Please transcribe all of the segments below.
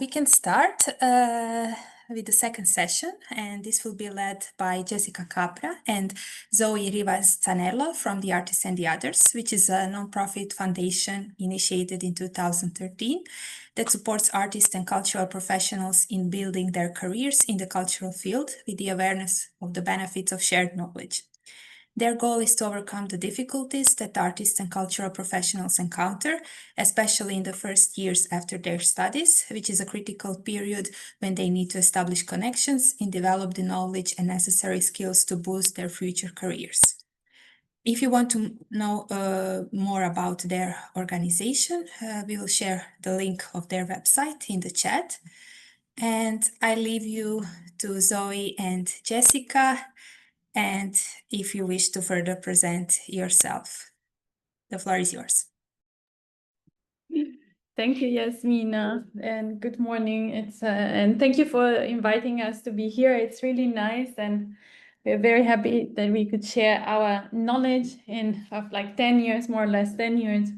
We can start with the second session, and this will be led by Jessica Capra and Zoe Rivas-Zanello from The Artists and the Others, which is a nonprofit foundation initiated in 2013 that supports artists and cultural professionals in building their careers in the cultural field with the awareness of the benefits of shared knowledge. Their goal is to overcome the difficulties that artists and cultural professionals encounter, especially in the first years after their studies, which is a critical period when they need to establish connections and develop the knowledge and necessary skills to boost their future careers. If you want to know more about their organization, we will share the link of their website in the chat. And I leave you to Zoe and Jessica. And if you wish to further present yourself, the floor is yours. Thank you, Yasmina, and good morning. And thank you for inviting us to be here. It's really nice, and we're very happy that we could share our knowledge of like 10 years, more or less 10 years.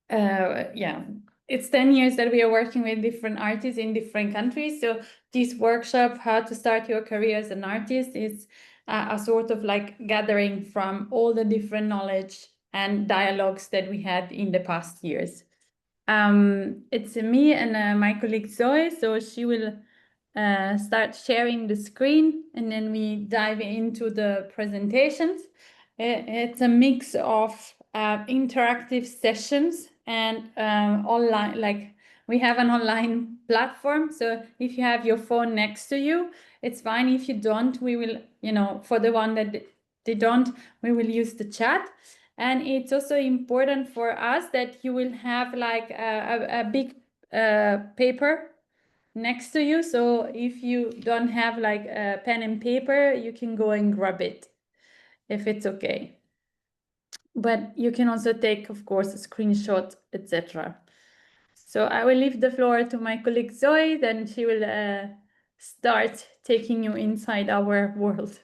Yeah, it's 10 years that we are working with different artists in different countries. So this workshop, How to Start Your Career as an Artist, is a sort of like gathering from all the different knowledge and dialogues that we had in the past years. It's me and my colleague Zoe, so she will start sharing the screen and then we dive into the presentations. It's a mix of interactive sessions and online, like we have an online platform. So if you have your phone next to you, it's fine. If you don't, we will, for the one that they don't, we will use the chat. And it's also important for us that you will have like a big paper next to you. So if you don't have like a pen and paper, you can go and grab it if it's okay. But you can also take, of course, a screenshot, etc. So I will leave the floor to my colleague Zoe, then she will start taking you inside our world.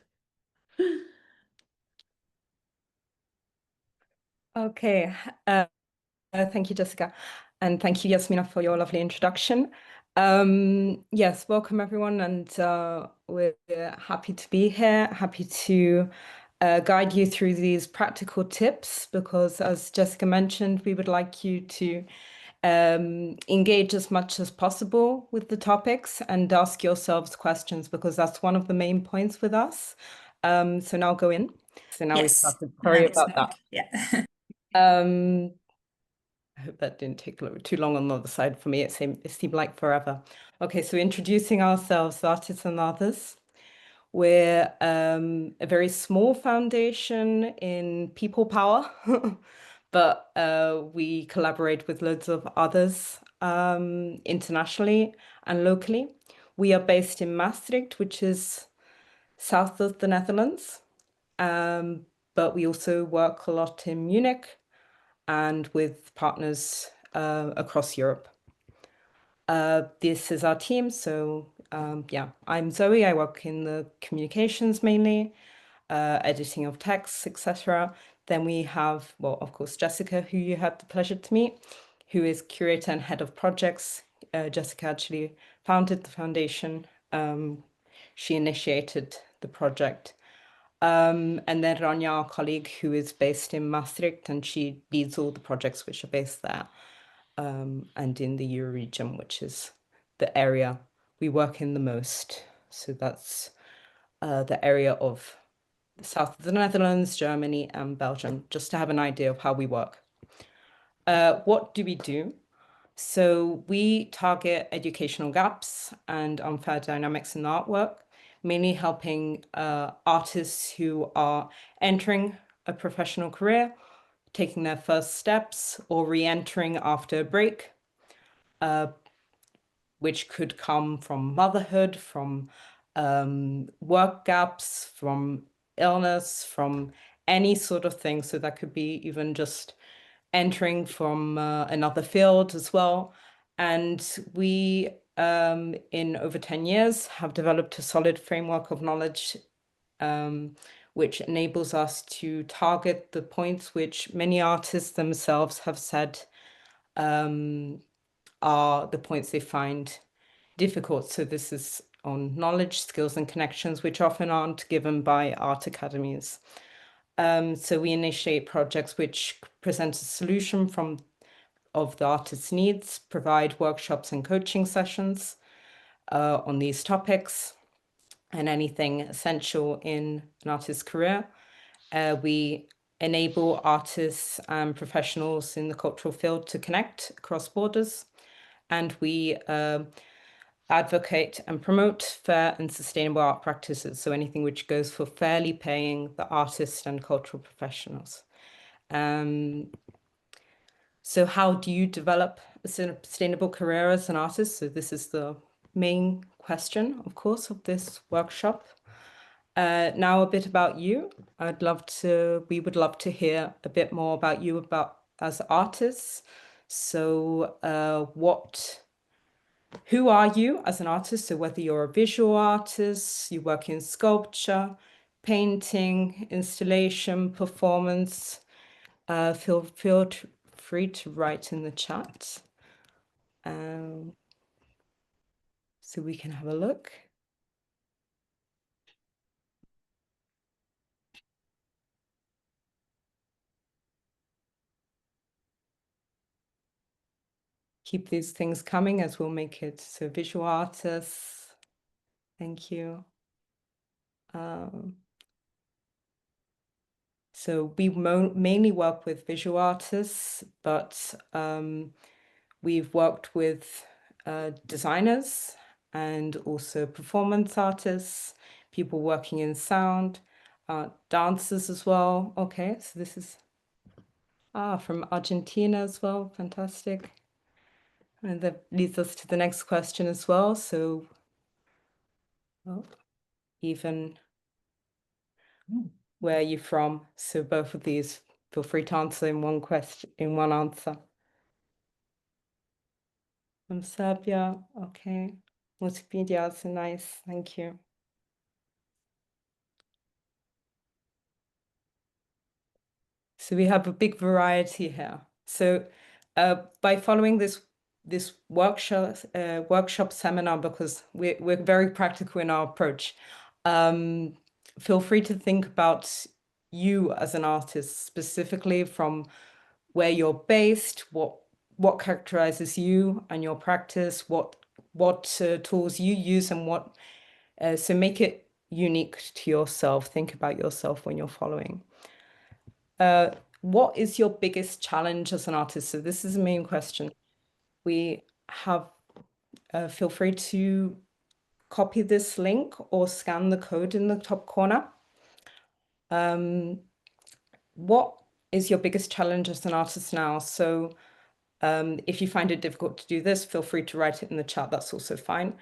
Okay, thank you, Jessica, and thank you, Yasmina, for your lovely introduction. Yes, welcome everyone, and we're happy to be here, happy to guide you through these practical tips, because as Jessica mentioned, we would like you to engage as much as possible with the topics and ask yourselves questions, because that's one of the main points with us. So now go in. So now we started. Sorry about that. Yeah. I hope that didn't take too long on the other side for me. It seemed like forever. Okay, so introducing ourselves, Artists and Others. We're a very small foundation in people power, but we collaborate with loads of others internationally and locally. We are based in Maastricht, which is south of the Netherlands, but we also work a lot in Munich and with partners across Europe. This is our team. So yeah, I'm Zoe. I work in the communications mainly, editing of texts, etc. Then we have, well, of course, Jessica, who you had the pleasure to meet, who is curator and head of projects. Jessica actually founded the foundation. She initiated the project. And then Rania, our colleague, who is based in Maastricht, and she leads all the projects which are based there, and in the Euro region, which is the area we work in the most. So that's the area of the south of the Netherlands, Germany, and Belgium, just to have an idea of how we work. What do we do? So we target educational gaps and unfair dynamics in artwork, mainly helping artists who are entering a professional career, taking their first steps, or re-entering after a break, which could come from motherhood, from work gaps, from illness, from any sort of thing. So that could be even just entering from another field as well. And we, in over 10 years, have developed a solid framework of knowledge, which enables us to target the points which many artists themselves have said are the points they find difficult. So this is on knowledge, skills, and connections, which often aren't given by art academies. So we initiate projects which present a solution of the artist's needs, provide workshops and coaching sessions on these topics and anything essential in an artist's career. We enable artists and professionals in the cultural field to connect across borders, and we advocate and promote fair and sustainable art practices, so anything which goes for fairly paying the artists and cultural professionals. So how do you develop a sustainable career as an artist? So this is the main question, of course, of this workshop. Now a bit about you. We would love to hear a bit more about you as artists. So who are you as an artist? So whether you're a visual artist, you work in sculpture, painting, installation, performance, feel free to write in the chat. So we can have a look. Keep these things coming as we'll make it. So visual artists, thank you. So we mainly work with visual artists, but we've worked with designers and also performance artists, people working in sound, dancers as well. Okay, so this is from Argentina as well. Fantastic. And that leads us to the next question as well. So, even where are you from? So both of these, feel free to answer in one question, in one answer. From Serbia, okay. Multimedia, so nice, thank you. So we have a big variety here. So by following this workshop seminar, because we're very practical in our approach, feel free to think about you as an artist, specifically from where you're based, what characterizes you and your practice, what tools you use, and what so make it unique to yourself. Think about yourself when you're following. What is your biggest challenge as an artist? So this is the main question. We have, feel free to copy this link or scan the code in the top corner. What is your biggest challenge as an artist now? So if you find it difficult to do this, feel free to write it in the chat. That's also fine.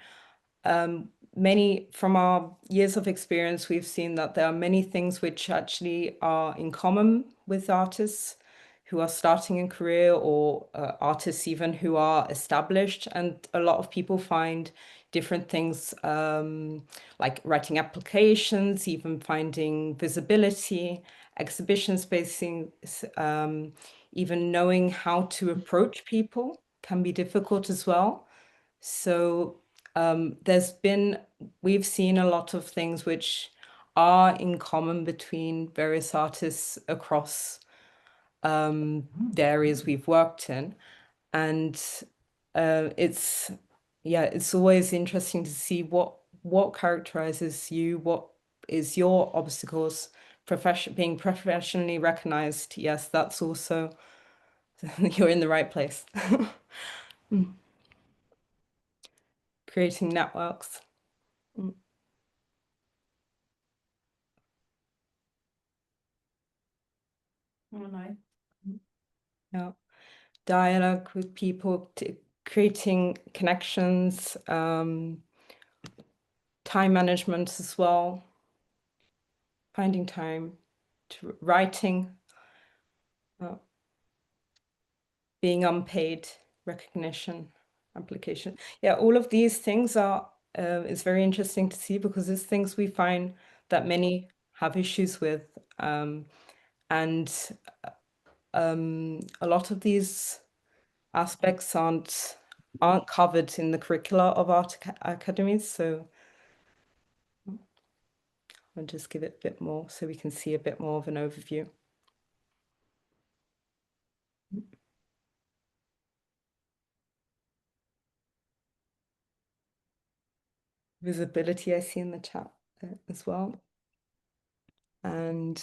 From our years of experience, we've seen that there are many things which actually are in common with artists who are starting a career, or artists even who are established. And a lot of people find different things like writing applications, even finding visibility, exhibition spacing, even knowing how to approach people can be difficult as well. So we've seen a lot of things which are in common between various artists across the areas we've worked in. And it's always interesting to see what characterizes you, what is your obstacles, being professionally recognized. Yes, that's also, you're in the right place. Creating networks. Oh, nice. Yeah. Dialogue with people, creating connections, time management as well, finding time to writing, being unpaid, recognition, application. Yeah, all of these things are, it's very interesting to see, because it's things we find that many have issues with. And a lot of these aspects aren't aren't covered in the curricula of art academies. So I'll just give it a bit more so we can see a bit more of an overview. Visibility I see in the chat as well. And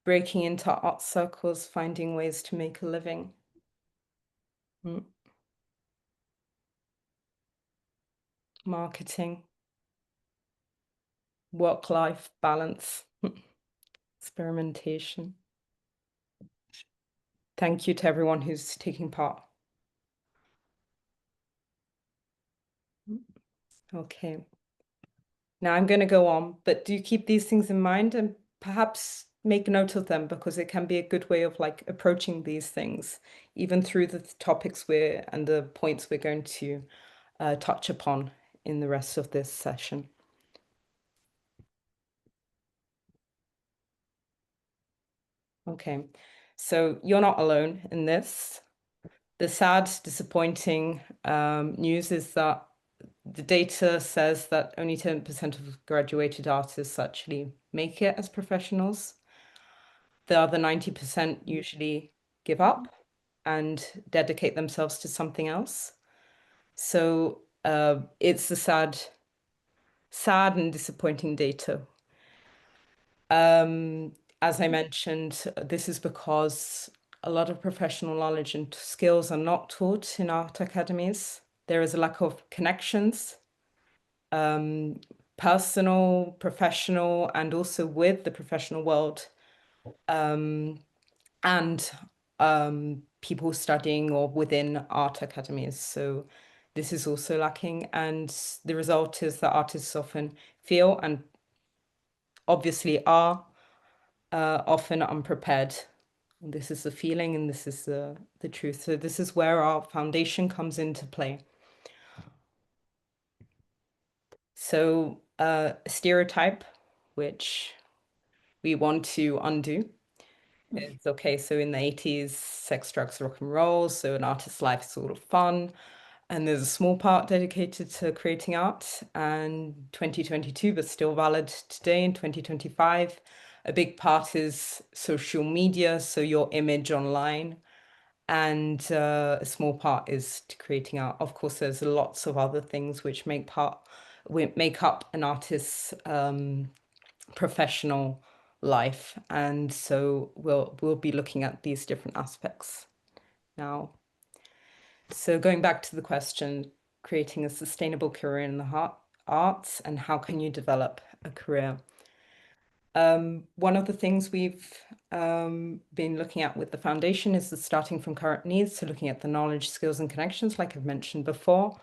breaking into art circles, finding ways to make a living. Marketing, work-life balance, experimentation. Thank you to everyone who's taking part. Okay. Now I'm going to go on, but do keep these things in mind and perhaps make note of them, because it can be a good way of like approaching these things, even through the topics and the points we're going to touch upon in the rest of this session. Okay, so you're not alone in this. The sad, disappointing news is that the data says that only 10% of graduated artists actually make it as professionals. The other 90% usually give up and dedicate themselves to something else. So it's the sad and disappointing data. As I mentioned, this is because a lot of professional knowledge and skills are not taught in art academies. There is a lack of connections, personal, professional, and also with the professional world, and people studying or within art academies. So this is also lacking. And the result is that artists often feel, and obviously are, often unprepared. This is the feeling, and this is the truth. So this is where our foundation comes into play. So stereotype, which we want to undo, is okay. So in the 80s, sex, drugs, rock and roll. So an artist's life is sort of fun. And there's a small part dedicated to creating art, and 2022, but still valid today in 2025. A big part is social media, so your image online, and a small part is to creating art. Of course, there's lots of other things which make up an artist's professional life, and so we'll be looking at these different aspects now. So going back to the question, creating a sustainable career in the arts, and how can you develop a career? One of the things we've been looking at with the foundation is the starting from current needs, so looking at the knowledge, skills, and connections, like I've mentioned before.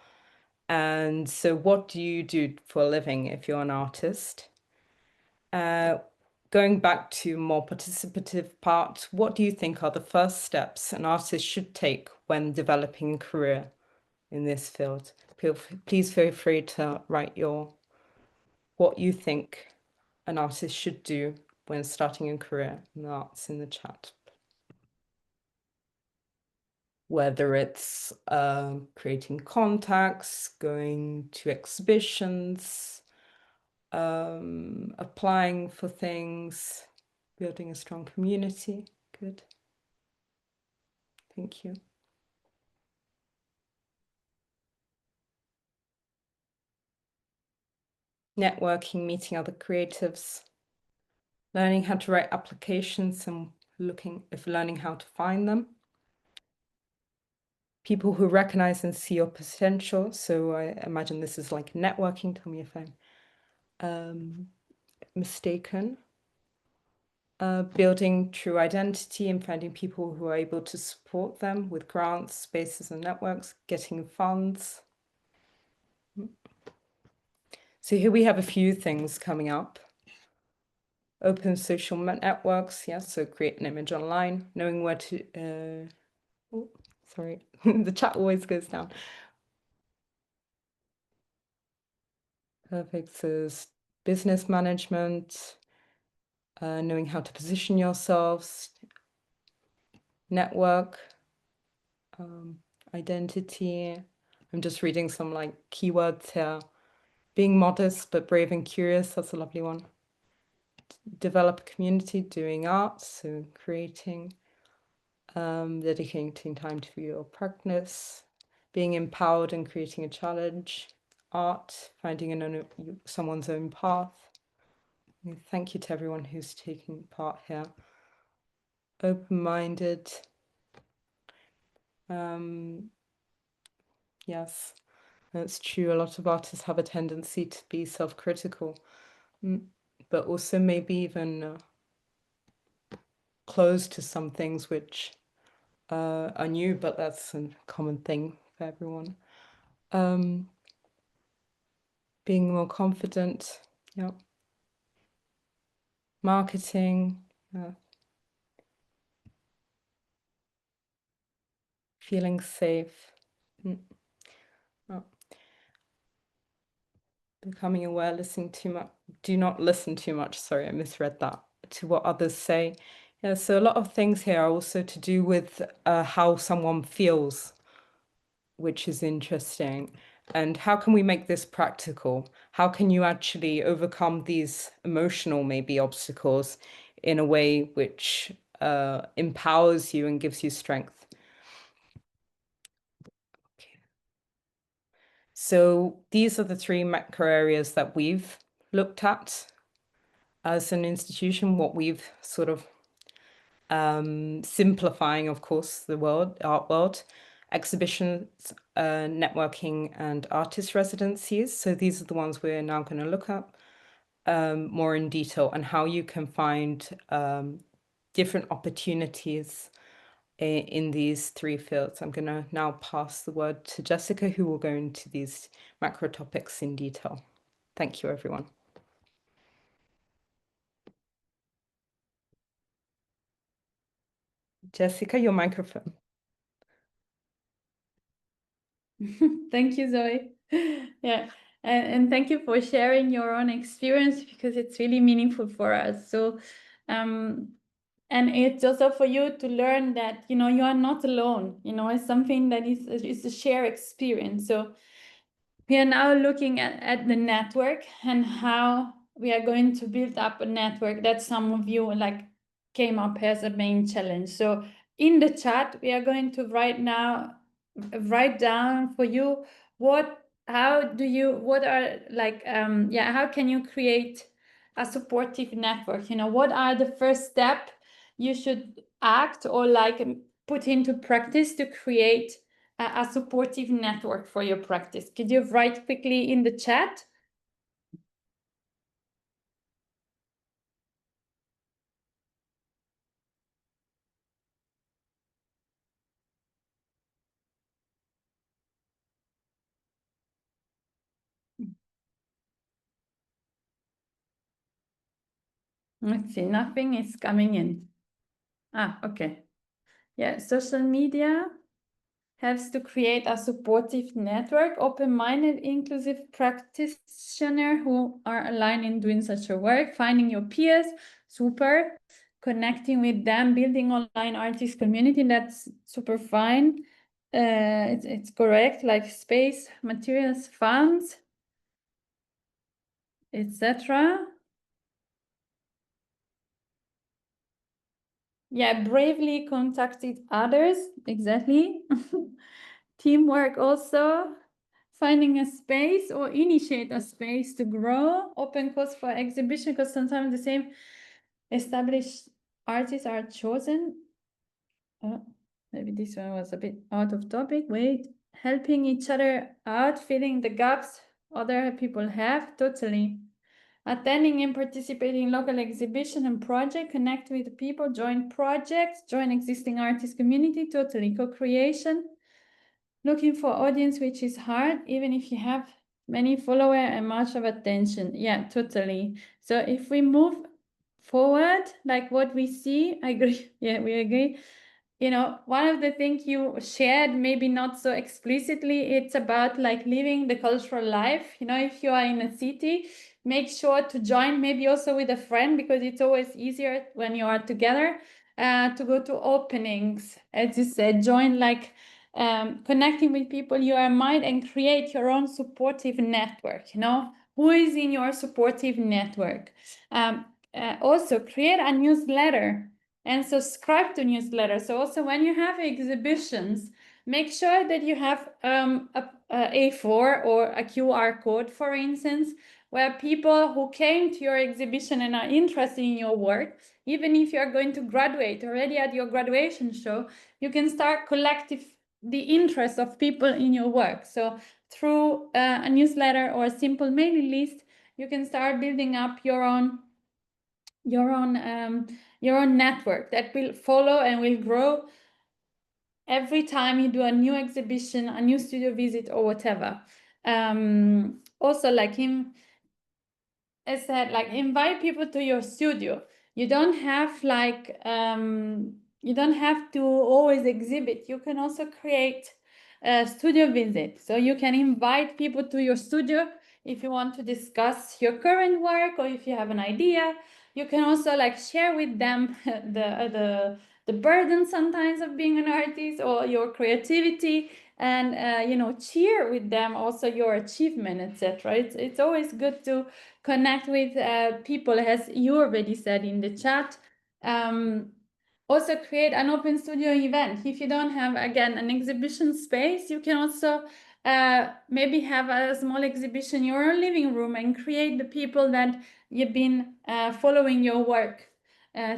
And so what do you do for a living if you're an artist? Going back to more participative part, what do you think are the first steps an artist should take when developing a career in this field? Please feel free to write what you think an artist should do when starting a career in the arts in the chat. Whether it's creating contacts, going to exhibitions, applying for things, building a strong community. Good. Thank you. Networking, meeting other creatives, learning how to write applications and learning how to find them. People who recognize and see your potential. So I imagine this is like networking. Tell me if I'm mistaken. Building true identity and finding people who are able to support them with grants, spaces, and networks, getting funds. So here we have a few things coming up. Open social networks, yes, so create an image online, knowing where to, oh, sorry, the chat always goes down. Perfect, so business management, knowing how to position yourselves, network, identity. I'm just reading some like keywords here. Being modest but brave and curious, that's a lovely one. Develop a community, doing art, so creating, dedicating time to your practice, being empowered and creating a challenge, art, finding someone's own path. Thank you to everyone who's taking part here. Open-minded. Yes, that's true. A lot of artists have a tendency to be self-critical, but also maybe even closed to some things which are new, but that's a common thing for everyone. Being more confident, yeah. Marketing, feeling safe. Becoming aware, listening too much. Do not listen too much. Sorry, I misread that. To what others say. Yeah, so a lot of things here are also to do with how someone feels, which is interesting. And how can we make this practical? How can you actually overcome these emotional, maybe, obstacles in a way which empowers you and gives you strength? Okay. So these are the 3 macro areas that we've looked at as an institution, what we've sort of simplifying, of course, the art world, exhibitions, networking, and artist residencies. So these are the ones we're now going to look at more in detail, and how you can find different opportunities in these 3 fields. I'm going to now pass the word to Jessica, who will go into these macro topics in detail. Thank you, everyone. Jessica, your microphone. Thank you, Zoe. Yeah, and thank you for sharing your own experience, because it's really meaningful for us. So, and it's also for you to learn that, you know, you are not alone. You know, it's something that is a shared experience. So we are now looking at the network and how we are going to build up a network that some of you like came up as a main challenge. So in the chat, we are going to write down for you how can you create a supportive network? You know, what are the first steps you should act or like put into practice to create a supportive network for your practice? Could you write quickly in the chat? Let's see, nothing is coming in. Okay. Yeah, social media helps to create a supportive network, open-minded, inclusive practitioners who are aligned in doing such a work, finding your peers, super, connecting with them, building online artist community, that's super fine. It's correct, like space, materials, funds, etc. Yeah, bravely contacted others, exactly. Teamwork also, finding a space or initiate a space to grow, open course for exhibition, because sometimes the same established artists are chosen. Maybe this one was a bit out of topic. Wait, helping each other out, filling the gaps other people have, totally. Attending and participating in local exhibition and project, connect with people, join projects, join existing artist community, totally. Co-creation, looking for audience, which is hard, even if you have many followers and much of attention. Yeah, totally. So if we move forward, like what we see, I agree. Yeah, we agree. You know, one of the things you shared, maybe not so explicitly, it's about like living the cultural life. You know, if you are in a city, make sure to join, maybe also with a friend, because it's always easier when you are together, to go to openings, as you said, join like connecting with people you admire and create your own supportive network. You know, who is in your supportive network? Also create a newsletter and subscribe to newsletters. So also when you have exhibitions, make sure that you have a A4 or a QR code, for instance, where people who came to your exhibition and are interested in your work, even if you're going to graduate already at your graduation show, you can start collecting the interest of people in your work. So through a newsletter or a simple mailing list, you can start building up your own network that will follow and will grow every time you do a new exhibition, a new studio visit, or whatever. Also, like I said, like invite people to your studio. You don't have to always exhibit. You can also create a studio visit. So you can invite people to your studio if you want to discuss your current work, or if you have an idea. You can also like share with them the burden sometimes of being an artist, or your creativity, and you know, cheer with them also your achievement, etc. It's always good to connect with people, as you already said in the chat. Also create an open studio event. If you don't have, again, an exhibition space, you can also maybe have a small exhibition in your own living room and create the people that you've been following your work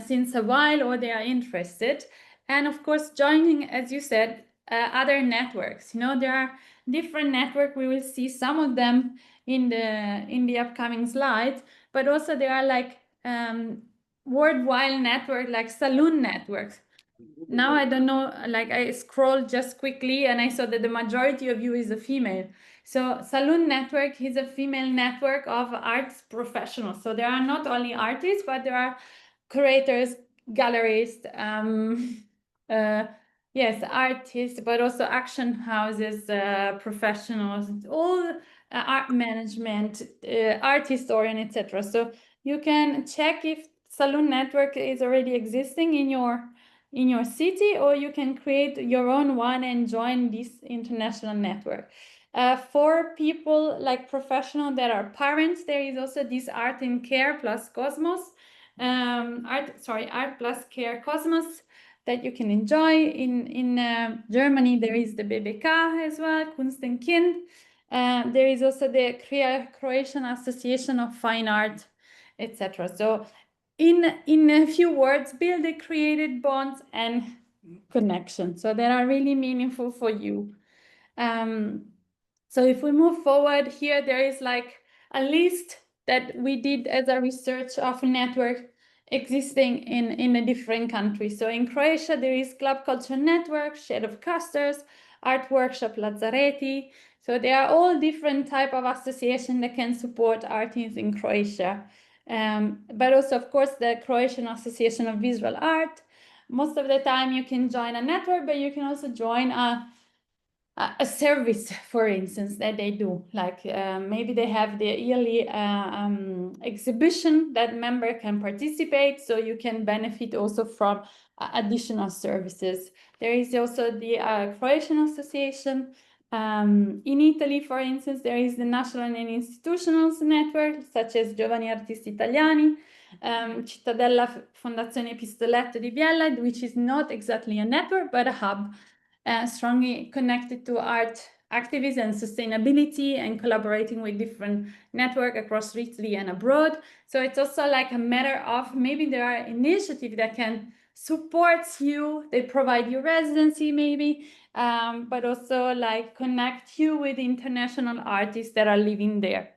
since a while, or they are interested. And of course, joining, as you said, other networks. You know, there are different networks. We will see some of them in the upcoming slides, but also there are like worldwide network, like saloon networks. Now I don't know, like I scrolled just quickly and I saw that the majority of you is a female. So Saloon Network is a female network of arts professionals. So there are not only artists, but there are curators, gallerists, yes, artists, but also action houses, professionals, all art management, art historian, etc. So you can check if Saloon Network is already existing in your city, or you can create your own one and join this international network. For people like professionals that are parents, there is also this Art and Care plus Cosmos, Art plus Care Cosmos, that you can enjoy. In Germany, there is the BBK as well, Kunst und Kind. There is also the Croatian Association of Fine Art, etc. So in a few words, build the created bonds and connections, so that are really meaningful for you. So if we move forward here, there is like a list that we did as a research of a network existing in a different countries. So in Croatia, there is Club Culture Network, Shade of Casters, Art Workshop Lazzaretti. So they are all different type of association that can support artists in Croatia. But also, of course, the Croatian Association of Visual Art. Most of the time you can join a network, but you can also join a service, for instance, that they do. Like maybe they have the yearly exhibition that member can participate, so you can benefit also from additional services. There is also the Croatian Association. In Italy, for instance, there is the national and institutional network, such as Giovani Artisti Italiani, Cittadella Fondazione Pistoletto di Biella, which is not exactly a network, but a hub, strongly connected to art activism and sustainability, and collaborating with different networks across Italy and abroad. So it's also like a matter of, maybe there are initiatives that can support you, they provide you residency maybe, but also like connect you with international artists that are living there.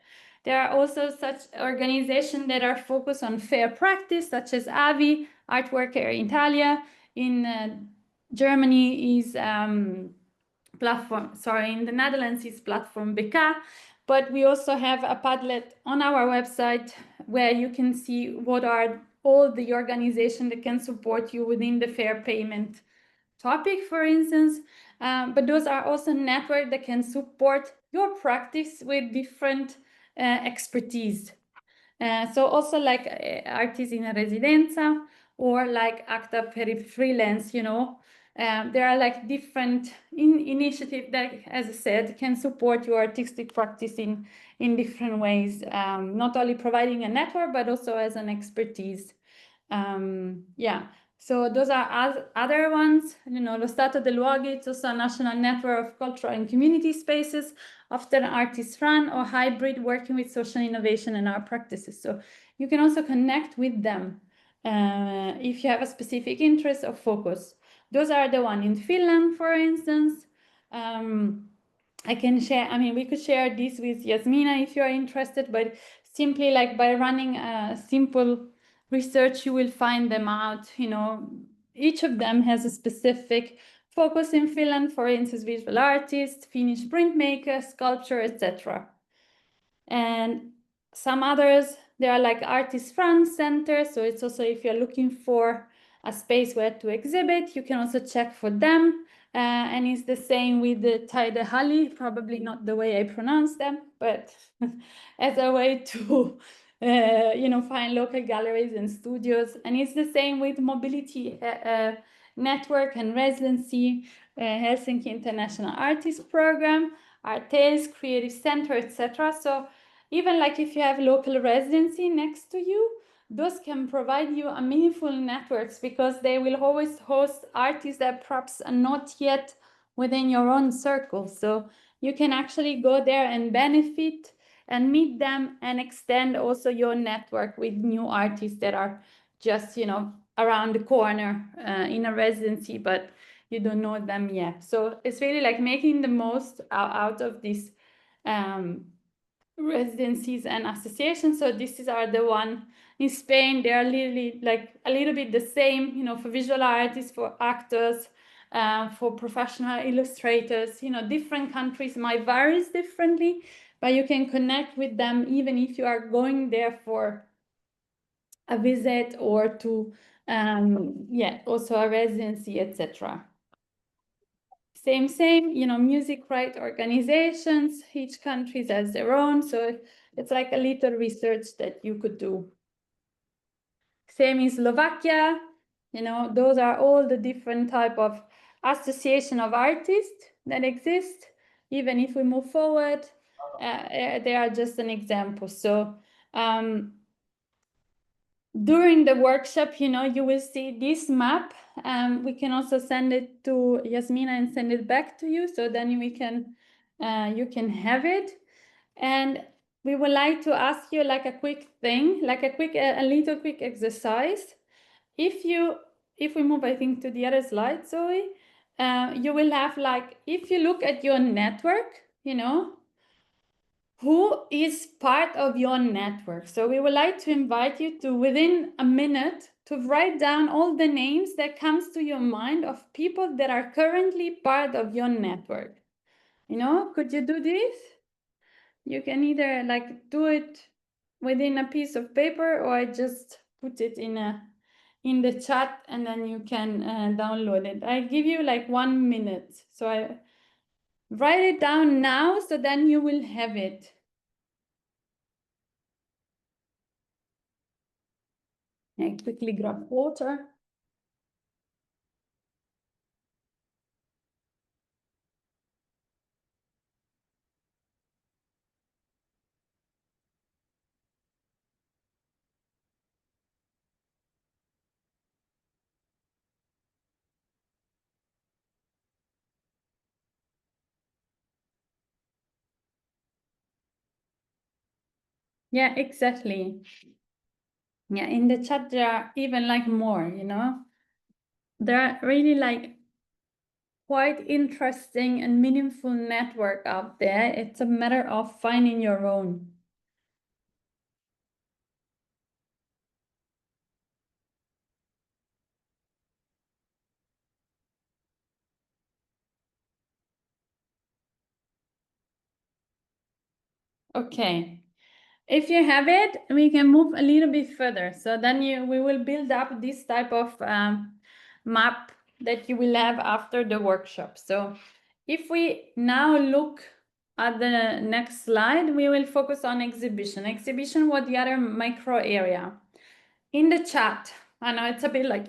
There are also such organizations that are focused on fair practice, such as AVI, Artworker Italia. In Germany is in the Netherlands is platform BK, but we also have a Padlet on our website where you can see what are all the organizations that can support you within the fair payment topic, for instance. But those are also networks that can support your practice with different expertise. So also like artists in residenza or like acta per freelance, you know, there are like different initiatives that, as I said, can support your artistic practice in different ways, not only providing a network, but also as an expertise. Yeah, so those are other ones, you know, Lo Stato dei Luoghi, it's also a national network of cultural and community spaces, often artist run or hybrid, working with social innovation and art practices. So you can also connect with them if you have a specific interest or focus. Those are the one in Finland, for instance. I can share, I mean, we could share this with Yasmina if you are interested, but simply like by running a simple research, you will find them out, you know, each of them has a specific focus in Finland, for instance, visual artists, Finnish printmakers, sculpture, etc. And some others, they are like artist front center. So it's also, if you're looking for a space where to exhibit, you can also check for them. And it's the same with the Taidehali, probably not the way I pronounce them, but as a way to, you know, find local galleries and studios. And it's the same with mobility network and residency, Helsinki International Artist Program, Artes, Creative Center, etc. So even like if you have local residency next to you, those can provide you a meaningful networks because they will always host artists that perhaps are not yet within your own circle. So you can actually go there and benefit and meet them and extend also your network with new artists that are just, you know, around the corner in a residency, but you don't know them yet. So it's really like making the most out of this residencies and associations. So these are the one in Spain. They are literally like a little bit the same, you know, for visual artists, for actors, for professional illustrators. You know, different countries might vary differently, but you can connect with them even if you are going there for a visit or to, yeah, also a residency, etc. Same, you know, music right organizations, each country has their own. So it's like a little research that you could do. Same in Slovakia, you know, those are all the different type of association of artists that exist. Even if we move forward, they are just an example. So during the workshop, you know, you will see this map. We can also send it to Yasmina and send it back to you. So then we can, you can have it. And we would like to ask you like a quick thing, like a little quick exercise. If we move, I think, to the other slide, Zoe, you will have like, if you look at your network, you know, who is part of your network? So we would like to invite you to, within a minute, to write down all the names that comes to your mind of people that are currently part of your network. You know, could you do this? You can either like do it within a piece of paper, or I just put it in the chat and then you can download it. I give you like 1 minute. So I write it down now, so then you will have it. I quickly grab water. Yeah, exactly. Yeah, in the chat there are even like more, you know. There are really like quite interesting and meaningful network out there. It's a matter of finding your own. Okay. If you have it, we can move a little bit further. So then we will build up this type of map that you will have after the workshop. So if we now look at the next slide, we will focus on exhibition. Exhibition was the other micro area. In the chat, I know it's a bit like,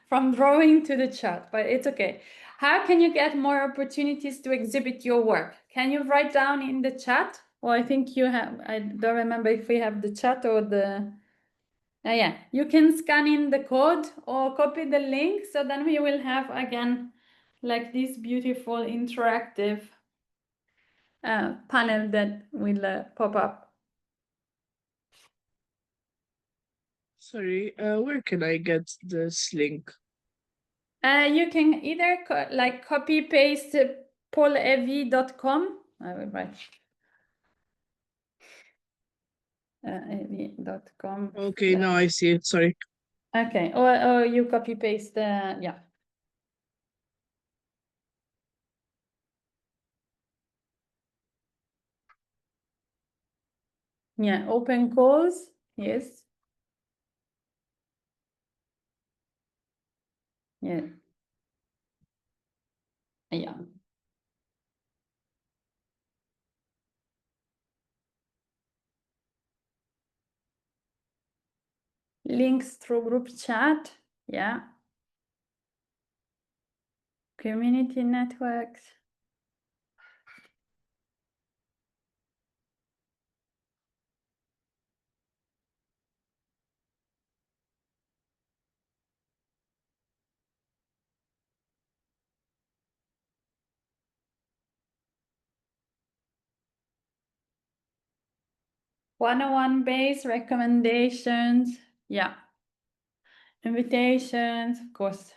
from drawing to the chat, but it's okay. How can you get more opportunities to exhibit your work? Can you write down in the chat? Well, I think you have, I don't remember if we have the chat or the, yeah, you can scan in the code or copy the link. So then we will have again, like this beautiful interactive panel that will pop up. Sorry, where can I get this link? You can either copy paste paulev.com. I will write ev.com. Okay, now I see it. Sorry. Okay, or you copy paste. Yeah. Yeah, open calls. Yes. Yeah. Yeah. Links through group chat. Yeah. Community networks. One-on-one based recommendations. Yeah. Invitations, of course.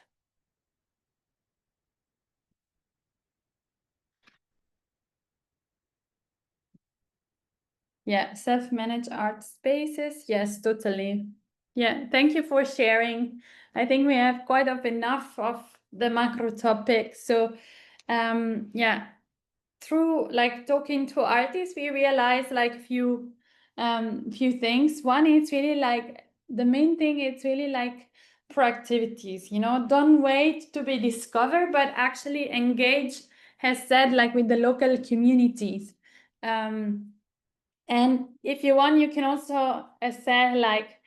Yeah, self-managed art spaces. Yes, totally. Yeah, thank you for sharing. I think we have quite enough of the macro topic. So, yeah, through like talking to artists, we realize like few things. One, it's really like the main thing. It's really like proactivities. You know, don't wait to be discovered, but actually engage. Has said like with the local communities. And if you want, you can also say like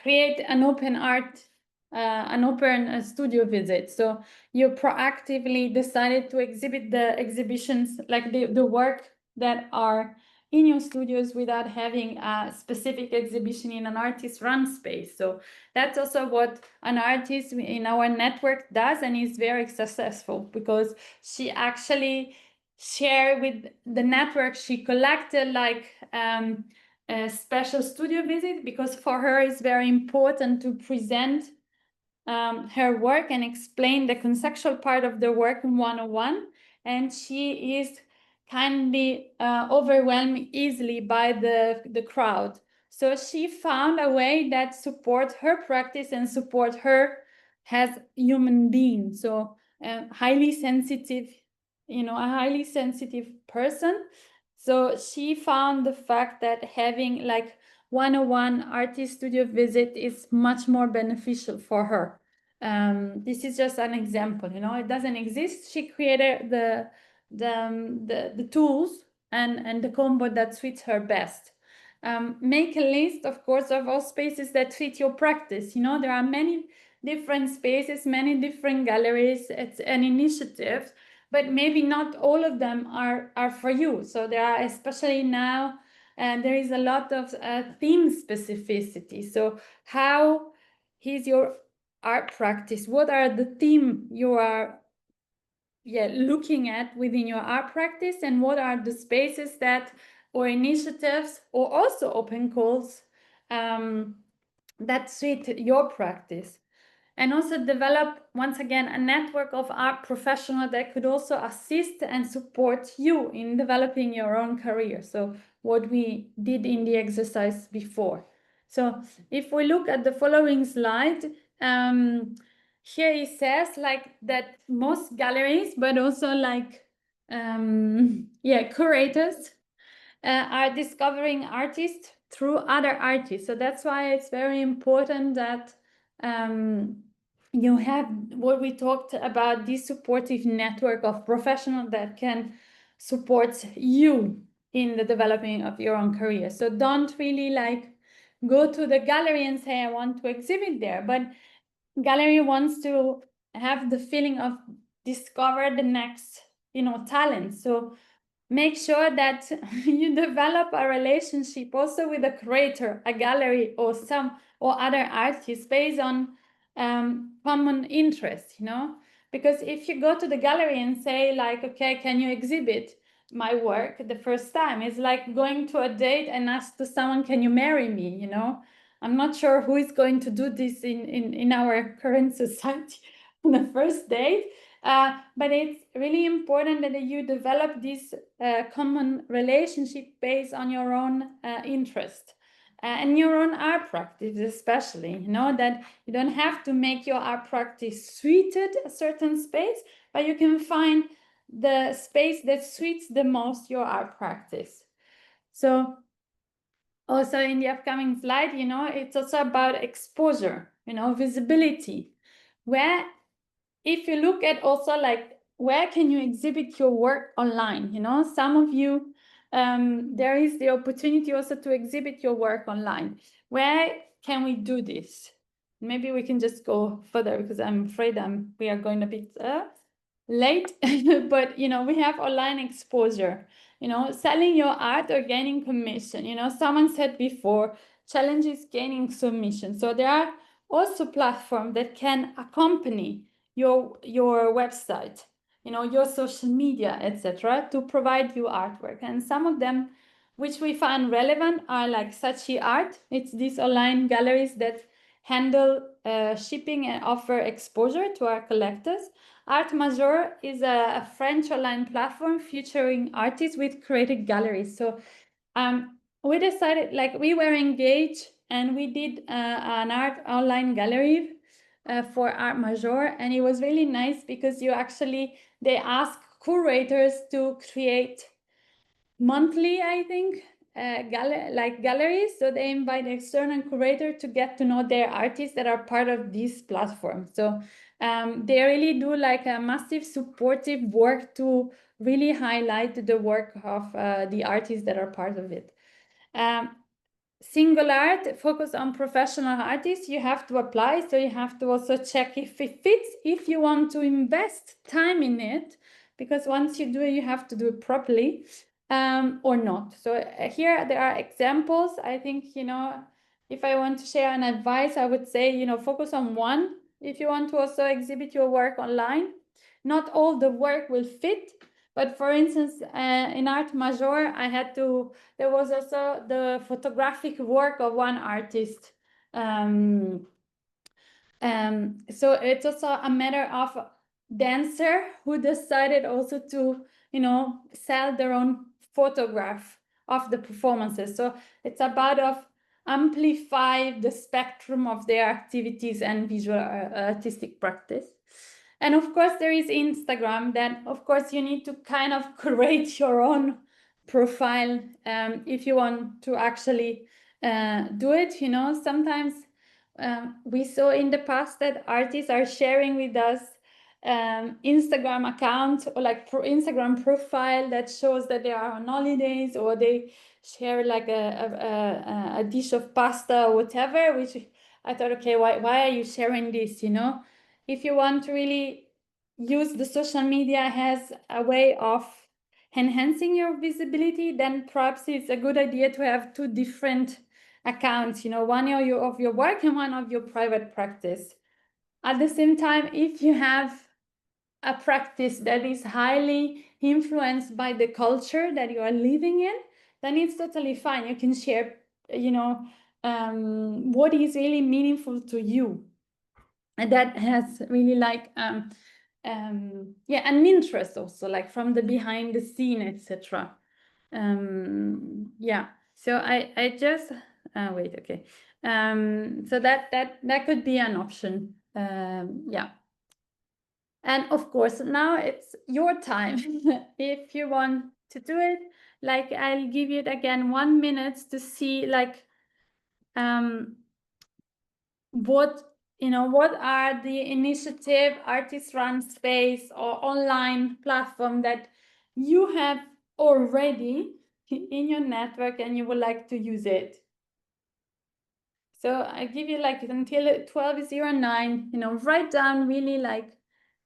create an open art, an open studio visit. So you proactively decided to exhibit the exhibitions, like the work that are in your studios without having a specific exhibition in an artist run space. So that's also what an artist in our network does, and is very successful because she actually share with the network. She collected like a special studio visit because for her it's very important to present her work and explain the conceptual part of the work in one-on-one, and she is kindly overwhelmed easily by the crowd. So she found a way that support her practice and support her as human being. So highly sensitive, you know, a highly sensitive person. So she found the fact that having like one-on-one artist studio visit is much more beneficial for her. This is just an example, you know, it doesn't exist. She created the tools and the combo that suits her best. Make a list, of course, of all spaces that fit your practice. You know, there are many different spaces, many different galleries. It's an initiative, but maybe not all of them are for you. So there are, especially now, and there is a lot of theme specificity. So how is your art practice? What are the theme you are looking at within your art practice, and what are the spaces that, or initiatives, or also open calls that suit your practice? And also develop, once again, a network of art professionals that could also assist and support you in developing your own career. So what we did in the exercise before. So if we look at the following slide, here it says like that most galleries, but also like, curators are discovering artists through other artists. So that's why it's very important that you have what we talked about, this supportive network of professionals that can supports you in the developing of your own career. So don't really like go to the gallery and say, I want to exhibit there, but gallery wants to have the feeling of discover the next, talent. So make sure that you develop a relationship also with a curator, a gallery, or other artists based on common interest, because if you go to the gallery and say like, okay, can you exhibit my work the first time? It's like going to a date and ask to someone, can you marry me? I'm not sure who is going to do this in our current society on the first date. But it's really important that you develop this common relationship based on your own interest and your own art practice, especially, that you don't have to make your art practice suited a certain space, but you can find the space that suits the most your art practice. So also in the upcoming slide, it's also about exposure, visibility, where if you look at also like where can you exhibit your work online, some of you there is the opportunity also to exhibit your work online. Where can we do this? Maybe we can just go further because I'm afraid we are going a bit late. But we have online exposure, selling your art or gaining commission. Someone said before, challenge is gaining submission. So there are also platforms that can accompany your website, your social media, etc., to provide you artwork. And some of them which we find relevant are like Sachi Art. It's these online galleries that handle shipping and offer exposure to our collectors. Art Major is a French online platform featuring artists with creative galleries. So we decided, like, we were engaged and we did an art online gallery for Art Major, and it was really nice because they ask curators to create monthly, I think, galleries. So they invite external curator to get to know their artists that are part of this platform. So they really do like a massive supportive work to really highlight the work of the artists that are part of it. Single art, focus on professional artists. You have to apply, so you have to also check if it fits, if you want to invest time in it, because once you do it, you have to do it properly, or not. So here there are examples. I think, if I want to share an advice, I would say, focus on one if you want to also exhibit your work online. Not all the work will fit, but for instance, in Art Major, there was also the photographic work of one artist. So it's also a matter of dancer who decided also to, sell their own photograph of the performances. So it's about amplify the spectrum of their activities and visual artistic practice. And of course, there is Instagram. Then, of course, you need to kind of create your own profile if you want to actually do it. Sometimes we saw in the past that artists are sharing with us Instagram account or like Instagram profile that shows that they are on holidays, or they share like a dish of pasta or whatever, which I thought, okay, why are you sharing this? If you want to really use the social media as a way of enhancing your visibility, then perhaps it's a good idea to have two different accounts, one of your work and one of your private practice. At the same time, if you have a practice that is highly influenced by the culture that you are living in, then it's totally fine. You can share, what is really meaningful to you. And that has really like, an interest also, like from the behind the scene, etc. So I just, wait, okay. So that could be an option. And of course, now it's your time. If you want to do it, like I'll give you again 1 minute to see like what are the initiative, artist run space or online platform that you have already in your network and you would like to use it. So I give you like until 12:09, you know, write down really like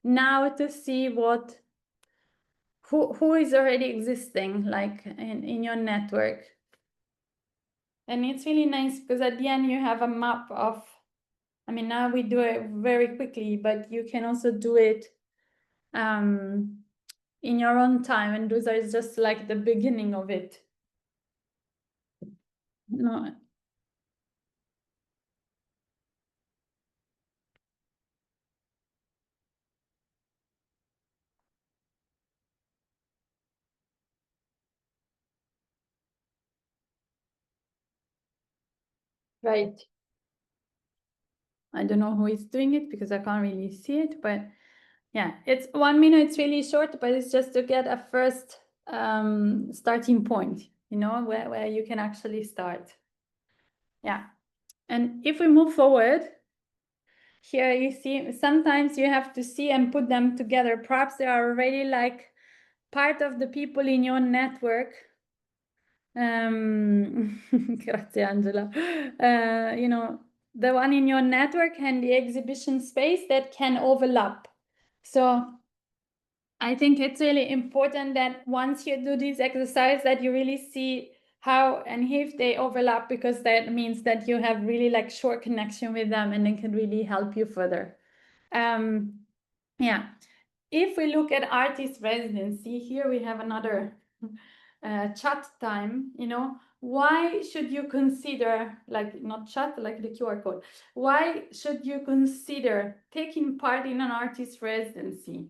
now to see what who is already existing like in your network. And it's really nice because at the end you have a map of, I mean, now we do it very quickly, but you can also do it in your own time, and those are just like the beginning of it. No. Right. I don't know who is doing it because I can't really see it, but yeah, it's 1 minute. It's really short, but it's just to get a first starting point, you know, where you can actually start. Yeah. And if we move forward, here you see, sometimes you have to see and put them together. Perhaps they are already like part of the people in your network. Grazie, Angela. You know, the one in your network and the exhibition space that can overlap. So I think it's really important that once you do this exercise that you really see how and if they overlap, because that means that you have really like short connection with them and it can really help you further. Yeah, if we look at artist residency, here we have another chat time, you know, why should you consider, like not chat, like the QR code, why should you consider taking part in an artist residency?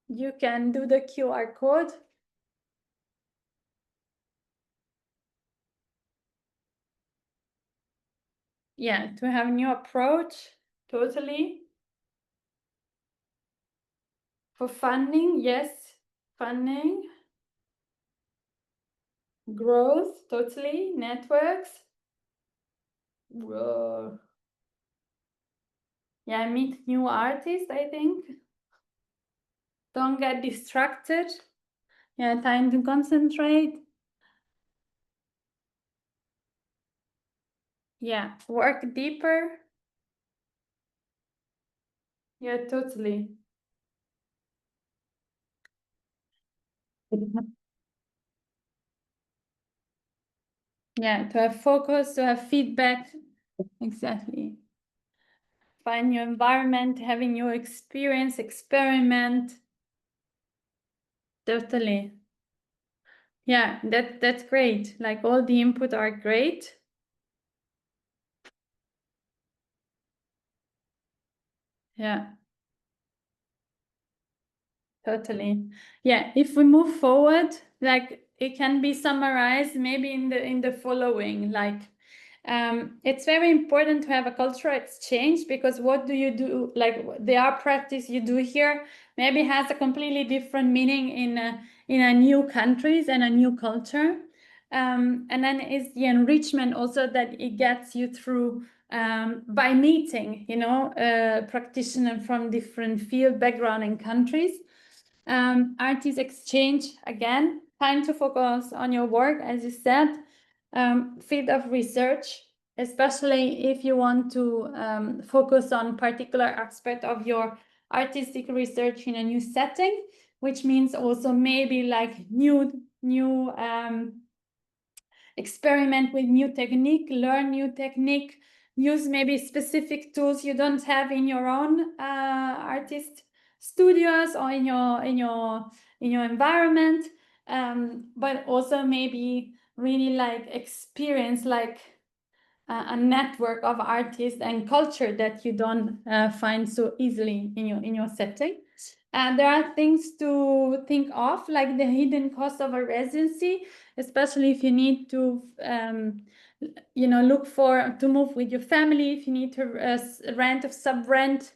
You can do the QR code. Yeah, to have a new approach, totally. For funding, yes, funding. Growth, totally. Networks. Whoa. Yeah, meet new artists, I think. Don't get distracted. Yeah, time to concentrate. Yeah, work deeper. Yeah, totally. Yeah, to have focus, to have feedback. Exactly. Find your environment, having your experience, experiment. Totally. Yeah, that's great. Like all the input are great. Yeah. Totally. Yeah, if we move forward, like it can be summarized maybe in the following, like it's very important to have a cultural exchange, because what do you do, like the art practice you do here maybe has a completely different meaning in a new countries and a new culture. And then is the enrichment also that it gets you through by meeting, you know, practitioners from different field background and countries. Artist exchange, again, time to focus on your work, as you said. Field of research, especially if you want to focus on particular aspect of your artistic research in a new setting, which means also maybe like new experiment with new technique, learn new technique, use maybe specific tools you don't have in your own artist studios or in your environment, but also maybe really like experience like a network of artists and culture that you don't find so easily in your setting. And there are things to think of, like the hidden cost of a residency, especially if you need to you know, look for to move with your family, if you need to rent or sub-rent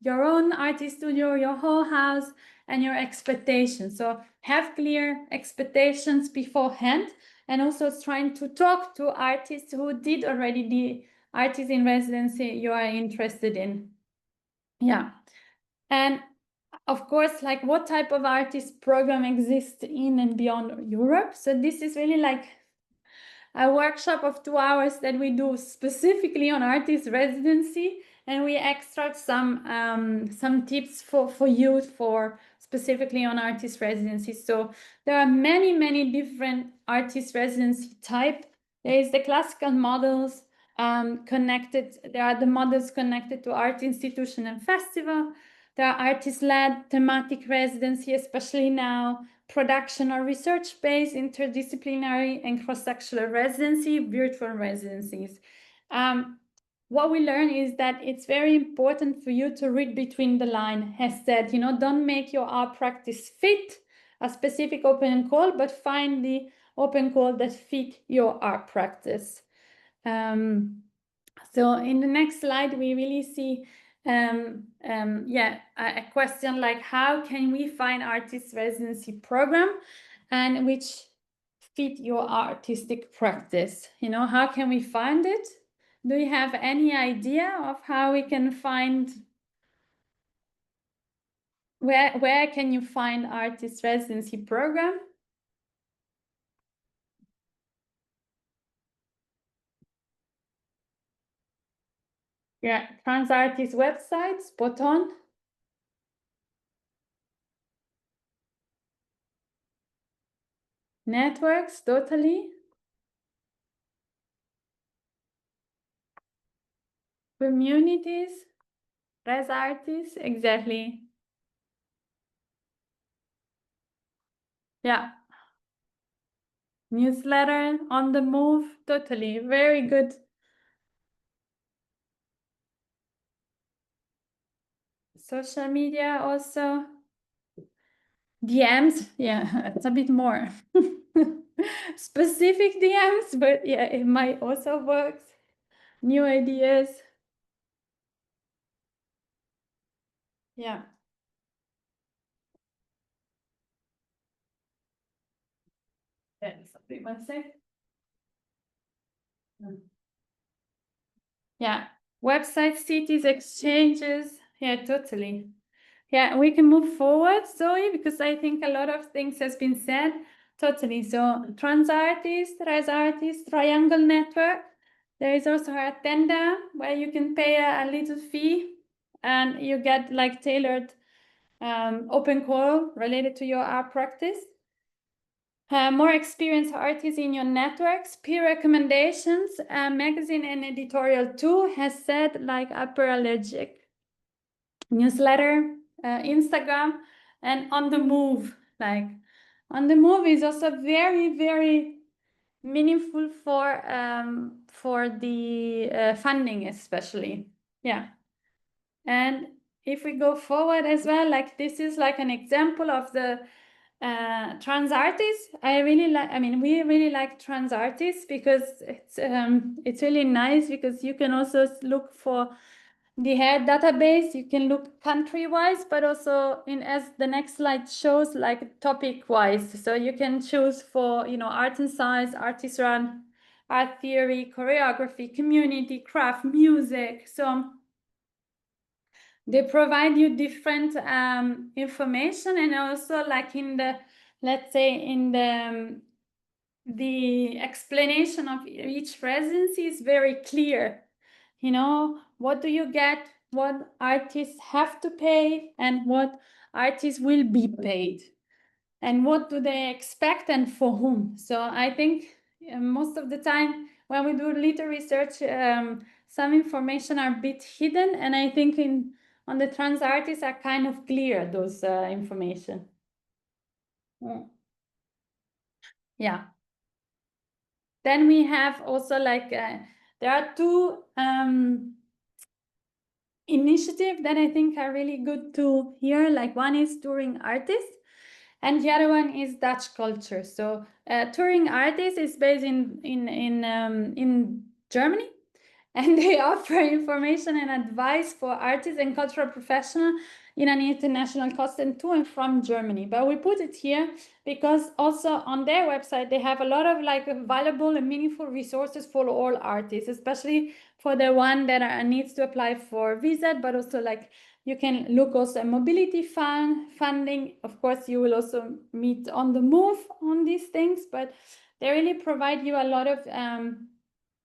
your own artist studio, your whole house, and your expectations. So have clear expectations beforehand, and also trying to talk to artists who did already artist in residency you are interested in. Yeah. And of course, like what type of artist program exists in and beyond Europe. So this is really like a workshop of 2 hours that we do specifically on artist residency, and we extract some tips for youth for specifically on artist residency. So there are many different artist residency type. There is the classical models connected. There are the models connected to art institution and festival. There are artist-led thematic residency, especially now, production or research-based, interdisciplinary and cross-sectional residency, virtual residencies. What we learn is that it's very important for you to read between the line. As said, don't make your art practice fit a specific open call, but find the open call that fit your art practice. So in the next slide, we really see a question like, how can we find artist residency program and which fit your artistic practice? How can we find it? Do you have any idea of how we can find, where can you find artist residency program? Yeah, Transartist website, spot on. Networks, totally. Communities, res artists, exactly. Yeah. Newsletter, on the move, totally. Very good. Social media also. DMs, yeah, it's a bit more specific DMs, but yeah, it might also work. New ideas. Yeah. Something, one sec. Yeah, websites, cities, exchanges. Yeah, totally. Yeah, we can move forward, Zoe, because I think a lot of things has been said. Totally. So Transartist, Res Artist, Triangle Network. There is also a tender where you can pay a little fee and you get like tailored open call related to your art practice. More experienced artists in your networks, peer recommendations, magazine and editorial too, has said like Upper Allergic, newsletter, Instagram, and on the move. Like on the move is also very meaningful for the funding, especially. Yeah. And if we go forward as well, like this is like an example of the trans artists. We really like trans artists because it's really nice because you can also look for the hair database. You can look country-wise, but also as the next slide shows, like topic-wise. So you can choose for art and science, artist run, art theory, choreography, community, craft, music. So they provide you different information, and also like in the, let's say in the explanation of each residency is very clear. What do you get, what artists have to pay, and what artists will be paid, and what do they expect and for whom. So I think most of the time when we do little research, some information are a bit hidden, and I think on the trans artists are kind of clear, those information. Yeah. Then we have also like, there are two initiatives that I think are really good to hear. Like one is touring artists, and the other one is Dutch culture. So touring artists is based in Germany, and they offer information and advice for artists and cultural professionals in an international context to and from Germany. But we put it here because also on their website, they have a lot of like valuable and meaningful resources for all artists, especially for the one that needs to apply for visa, but also like you can look also at mobility funding. Of course, you will also meet on the move on these things, but they really provide you a lot of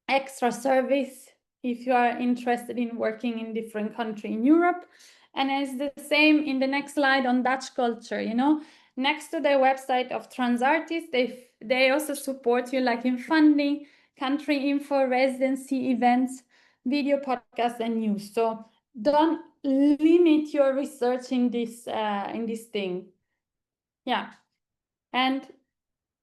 extra service if you are interested in working in different countries in Europe. And it's the same in the next slide on Dutch culture, you know, next to their website of trans artists, they also support you like in funding, country info, residency events, video podcasts, and news. So don't limit your research in this thing. Yeah. And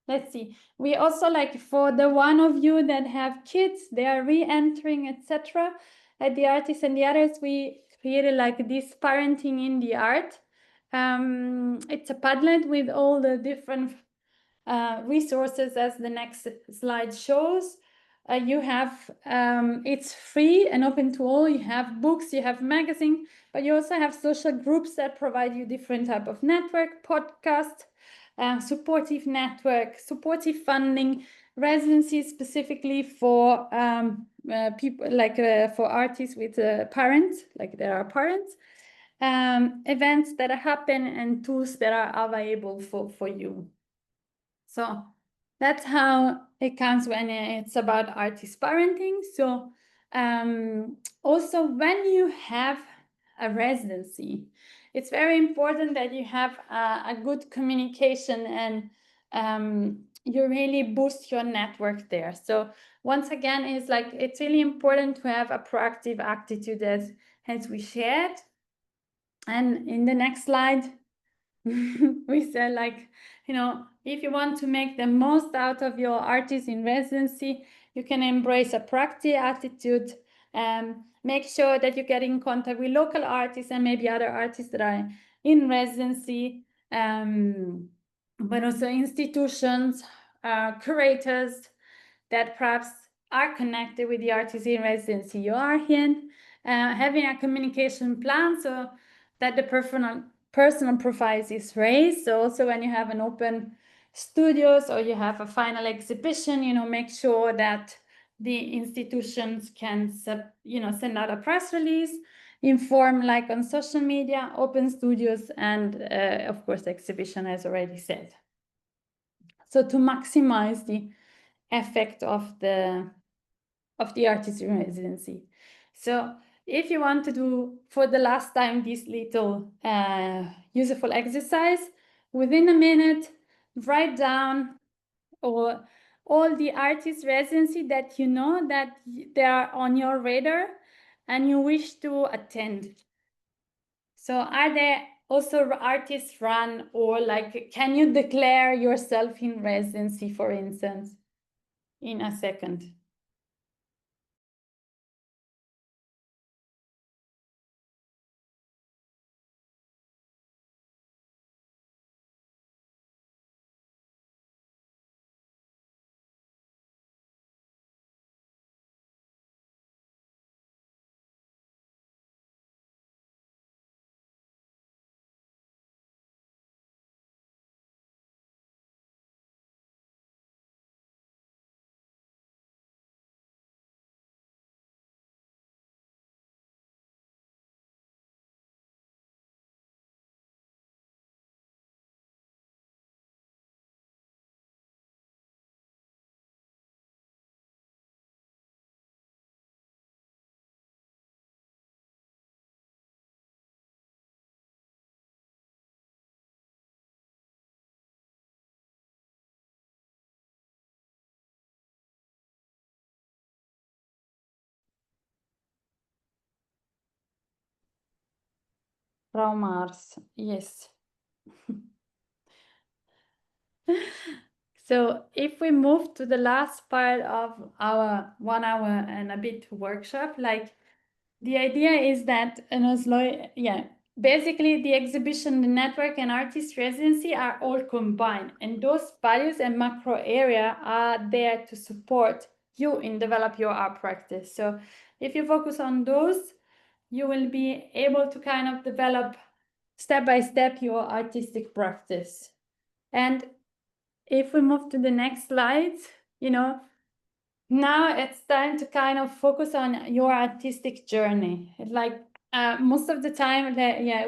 let's see. We also like for the one of you that have kids, they are re-entering, etc. At the Artists and the Others, we created like this parenting in the art. It's a Padlet with all the different resources as the next slide shows. You have, it's free and open to all. You have books, you have magazine, but you also have social groups that provide you different type of network, podcast, supportive network, supportive funding, residencies specifically for people like for artists with parents, like there are parents, events that happen and tools that are available for you. So that's how it comes when it's about artist parenting. So also when you have a residency, it's very important that you have a good communication and you really boost your network there. So once again, it's really important to have a proactive attitude as we shared. And in the next slide, we said like, you know, if you want to make the most out of your artist in residency, you can embrace a proactive attitude and make sure that you get in contact with local artists and maybe other artists that are in residency, but also institutions, curators that perhaps are connected with the artists in residency you are in, having a communication plan so that the personal profile is raised. So also when you have an open studios or you have a final exhibition, you know, make sure that the institutions can send out a press release, inform like on social media, open studios, and of course exhibition as already said. So to maximize the effect of the artist in residency. So if you want to do for the last time this little useful exercise, within a minute, write down all the artist residency that you know that they are on your radar and you wish to attend. So are there also artists run, or like can you declare yourself in residency, for instance, in a second? Frau Mars, yes. So if we move to the last part of our 1 hour and a bit workshop, like the idea is that in Oslo, basically the exhibition, the network, and artist residency are all combined, and those values and macro area are there to support you develop your art practice. So if you focus on those, you will be able to kind of develop step by step your artistic practice. And if we move to the next slide, now it's time to kind of focus on your artistic journey. Like most of the time,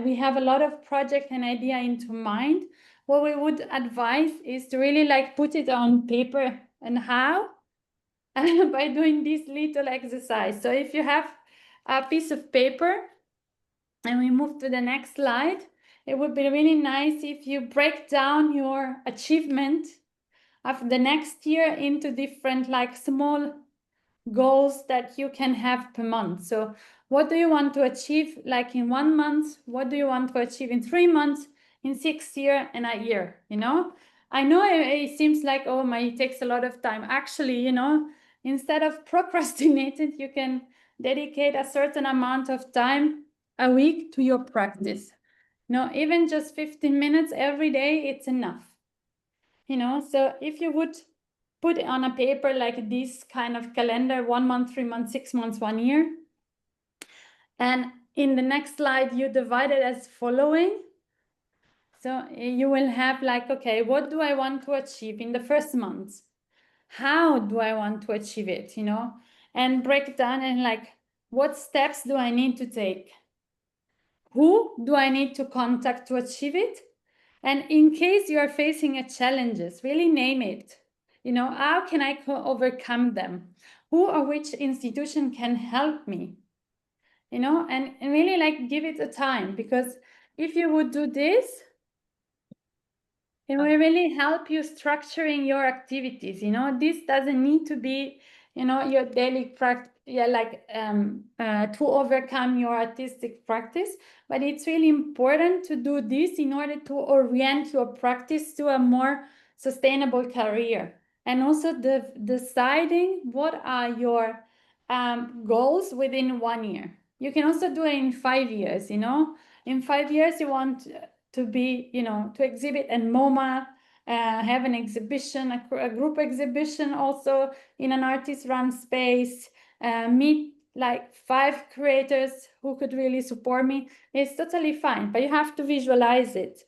we have a lot of project and idea into mind. What we would advise is to really like put it on paper. And how? By doing this little exercise. So if you have a piece of paper, and we move to the next slide, it would be really nice if you break down your achievement of the next year into different like small goals that you can have per month. So what do you want to achieve like in 1 month? What do you want to achieve in 3 months, in 6 years, and a year? I know it seems like, oh my, it takes a lot of time. Actually, instead of procrastinating, you can dedicate a certain amount of time a week to your practice. Even just 15 minutes every day, it's enough. So if you would put it on a paper like this kind of calendar, 1 month, 3 months, 6 months, 1 year. And in the next slide, you divide it as following. So you will have like, okay, what do I want to achieve in the first month? How do I want to achieve it, And break down and like, what steps do I need to take? Who do I need to contact to achieve it? And in case you are facing a challenges, really name it. How can I overcome them? Who or which institution can help me? And really like give it a time, because if you would do this, it will really help you structuring your activities. This doesn't need to be, your daily practice, to overcome your artistic practice, but it's really important to do this in order to orient your practice to a more sustainable career. And also deciding what are your goals within 1 year. You can also do it in 5 years, In 5 years, you want to be, to exhibit in MoMA, have an exhibition, a group exhibition also in an artist-run space, meet like 5 creators who could really support me. It's totally fine, but you have to visualize it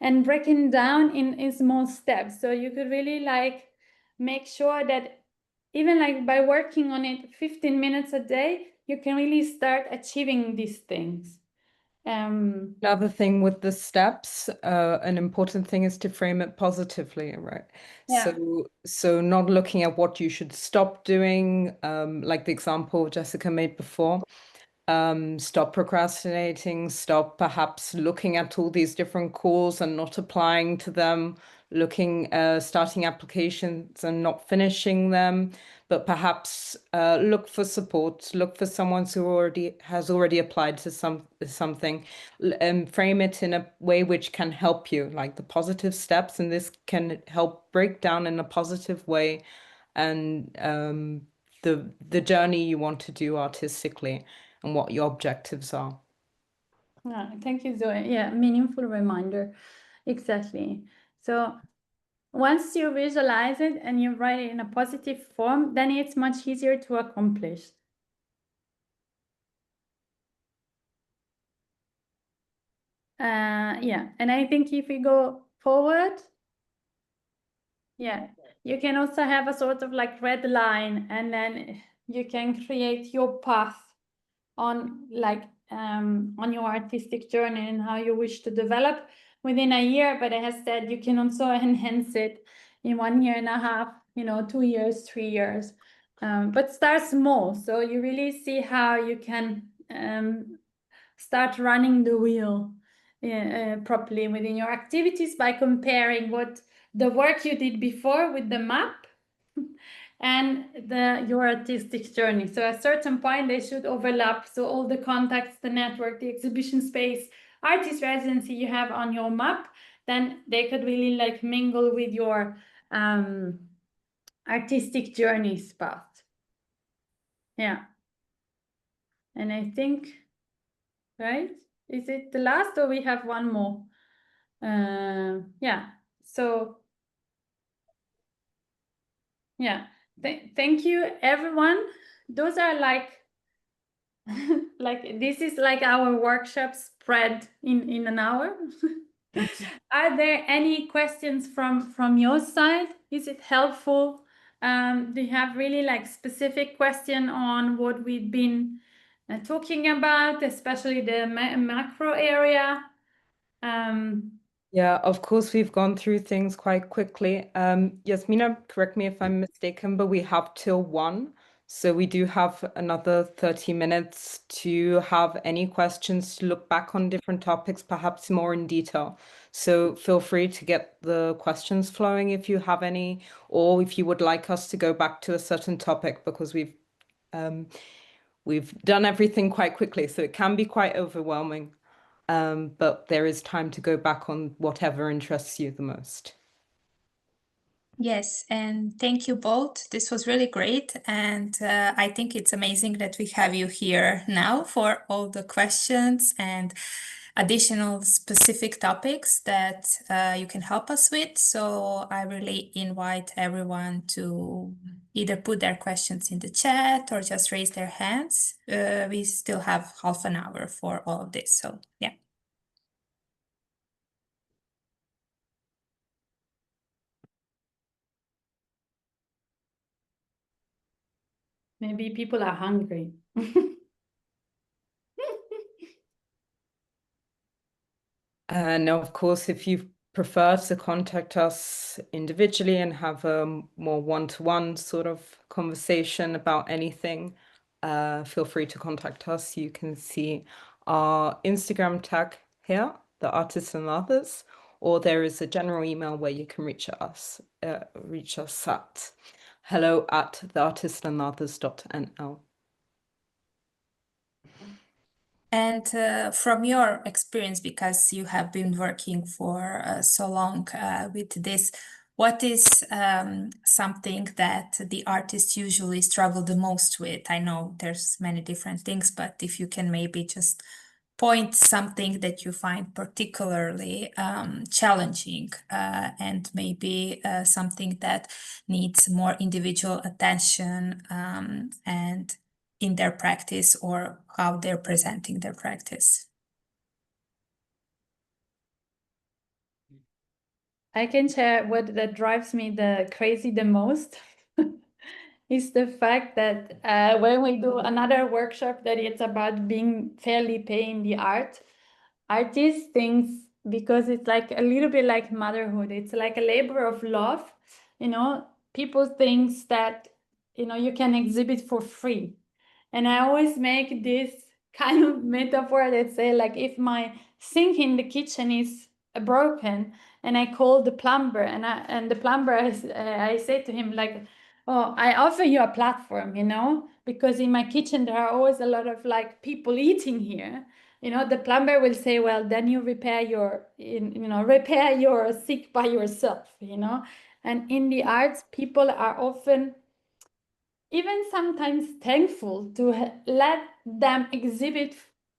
and break it down in small steps. So you could really like make sure that even like by working on it 15 minutes a day, you can really start achieving these things. Another thing with the steps, an important thing is to frame it positively, right? Yeah. So not looking at what you should stop doing, like the example Jessica made before. Stop procrastinating, stop perhaps looking at all these different calls and not applying to them, starting applications and not finishing them, but perhaps look for support, look for someone who has already applied to something, and frame it in a way which can help you, like the positive steps, and this can help break down in a positive way and the journey you want to do artistically and what your objectives are. Yeah, thank you, Zoe. Yeah, meaningful reminder. Exactly. So once you visualize it and you write it in a positive form, then it's much easier to accomplish. Yeah, and I think if we go forward, yeah, you can also have a sort of like red line, and then you can create your path on like on your artistic journey and how you wish to develop within a year. But as said, you can also enhance it in 1.5 years, 2 years, 3 years. But start small, so you really see how you can start running the wheel properly within your activities by comparing what the work you did before with the map and your artistic journey. So at a certain point, they should overlap. So all the contacts, the network, the exhibition space, artist residency you have on your map, then they could really like mingle with your artistic journeys path. Yeah. And I think, right? Is it the last, or we have one more? Yeah. So, yeah. Thank you, everyone. Those are like this is like our workshop spread in an hour. Are there any questions from your side? Is it helpful? Do you have really like specific question on what we've been talking about, especially the macro area? Yeah, of course, we've gone through things quite quickly. Yasmina, correct me if I'm mistaken, but we have till 1. So we do have another 30 minutes to have any questions, to look back on different topics, perhaps more in detail. So feel free to get the questions flowing if you have any, or if you would like us to go back to a certain topic, because we've done everything quite quickly, so it can be quite overwhelming. But there is time to go back on whatever interests you the most. Yes, and thank you both. This was really great. And I think it's amazing that we have you here now for all the questions and additional specific topics that you can help us with. So I really invite everyone to either put their questions in the chat or just raise their hands. We still have half an hour for all of this. So yeah. Maybe people are hungry. No, of course, if you prefer to contact us individually and have a more one-to-one sort of conversation about anything, feel free to contact us. You can see our Instagram tag here, The Artists and Others, or there is a general email where you can reach us at hello@theartistandothers.nl. And from your experience, because you have been working for so long with this, what is something that the artists usually struggle the most with? I know there's many different things, but if you can maybe just point something that you find particularly challenging and maybe something that needs more individual attention and in their practice or how they're presenting their practice. I can share what that drives me the most is the fact that when we do another workshop that it's about being fairly paying the artist thinks, because it's like a little bit like motherhood, it's like a labor of love, people thinks that you can exhibit for free. And I always make this kind of metaphor that say, like, if my sink in the kitchen is broken and I call the plumber and the plumber I say to him, like, oh, I offer you a platform, because in my kitchen there are always a lot of like people eating here. The plumber will say, well, then you repair your sink by yourself. And in the arts, people are often even sometimes thankful to let them exhibit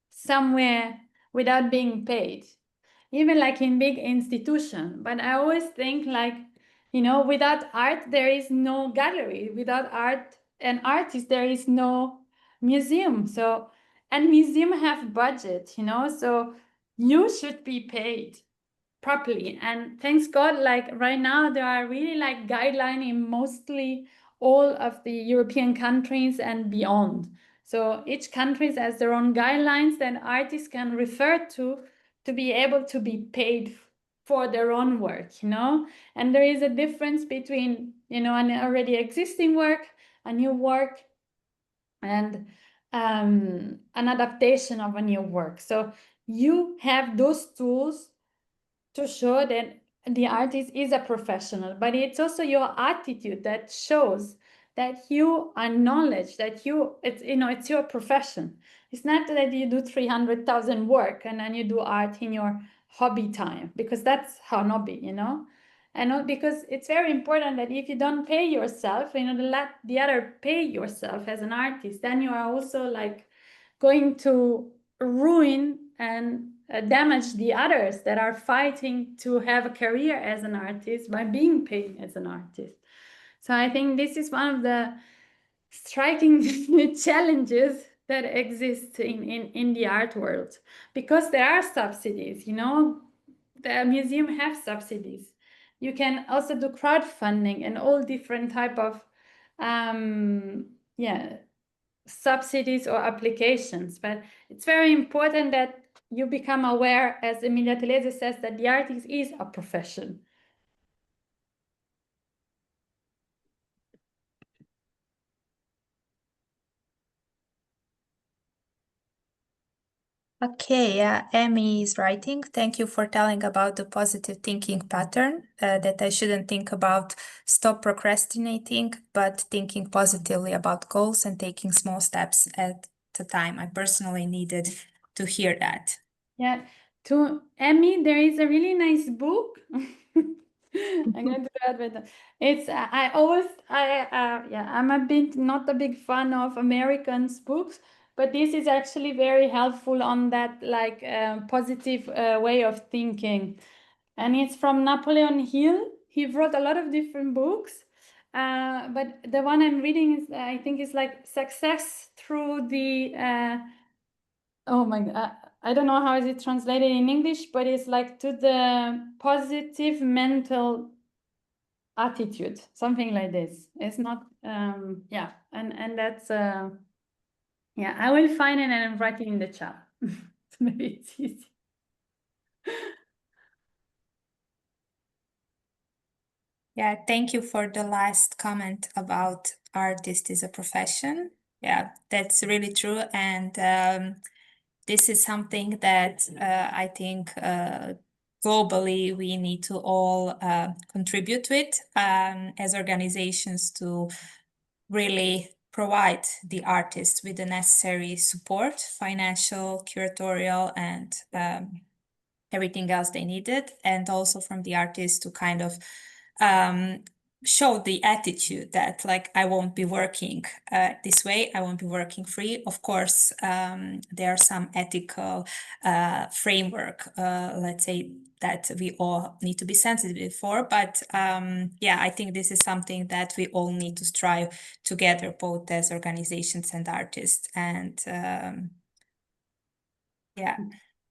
somewhere without being paid, even like in big institutions. But I always think, like, without art there is no gallery, without art and artists there is no museum. So, and museum have budget, so you should be paid properly. And thanks God, like right now there are really like guidelines in mostly all of the European countries and beyond. So each country has their own guidelines that artists can refer to be able to be paid for their own work, and there is a difference between, an already existing work, a new work, and an adaptation of a new work. So you have those tools to show that the artist is a professional, but it's also your attitude that shows that you acknowledge that it's your profession. It's not that you do 300,000 work and then you do art in your hobby time, because that's hobby, and not because it's very important that if you don't pay yourself, let the other pay yourself as an artist, then you are also like going to ruin and damage the others that are fighting to have a career as an artist by being paid as an artist. So I think this is one of the striking challenges that exist in the art world, because there are subsidies, you know, the museum have subsidies. You can also do crowdfunding and all different type of subsidies or applications. But it's very important that you become aware, as Emilia Telese says, that the artist is a profession. Okay, yeah, Amy is writing. Thank you for telling about the positive thinking pattern, that I shouldn't think about stop procrastinating, but thinking positively about goals and taking small steps at a time. I personally needed to hear that. Yeah, to Emmy, there is a really nice book. I'm going to do that with it's I'm a bit not a big fan of Americans books, but this is actually very helpful on that like positive way of thinking. And it's from Napoleon Hill. He wrote a lot of different books. But the one I'm reading is I think is like Success Through the oh my God, I don't know how is it translated in English, but it's like to the positive mental attitude, something like this. It's not, yeah, and that's, yeah, I will find it and I'm writing in the chat. Maybe it's easy. Yeah, thank you for the last comment about artist is a profession. Yeah, that's really true. And this is something that I think globally we need to all contribute with as organizations to really provide the artist with the necessary support, financial, curatorial, and everything else they needed, and also from the artist to kind of show the attitude that like I won't be working this way, I won't be working free. Of course, there are some ethical framework, let's say, that we all need to be sensitive for, but yeah, I think this is something that we all need to strive together, both as organizations and artists. And yeah,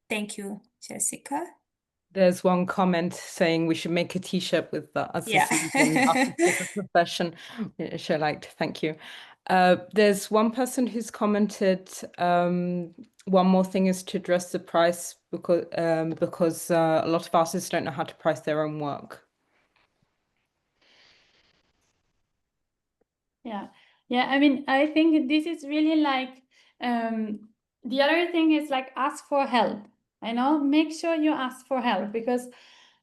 thank you, Jessica. There's one comment saying we should make a T-shirt with the Yeah. artist as a profession, which I liked. Thank you. There's one person who's commented, one more thing is to address the price because a lot of artists don't know how to price their own work. Yeah, yeah. I mean, I think this is really like the other thing is like ask for help. I know, make sure you ask for help because,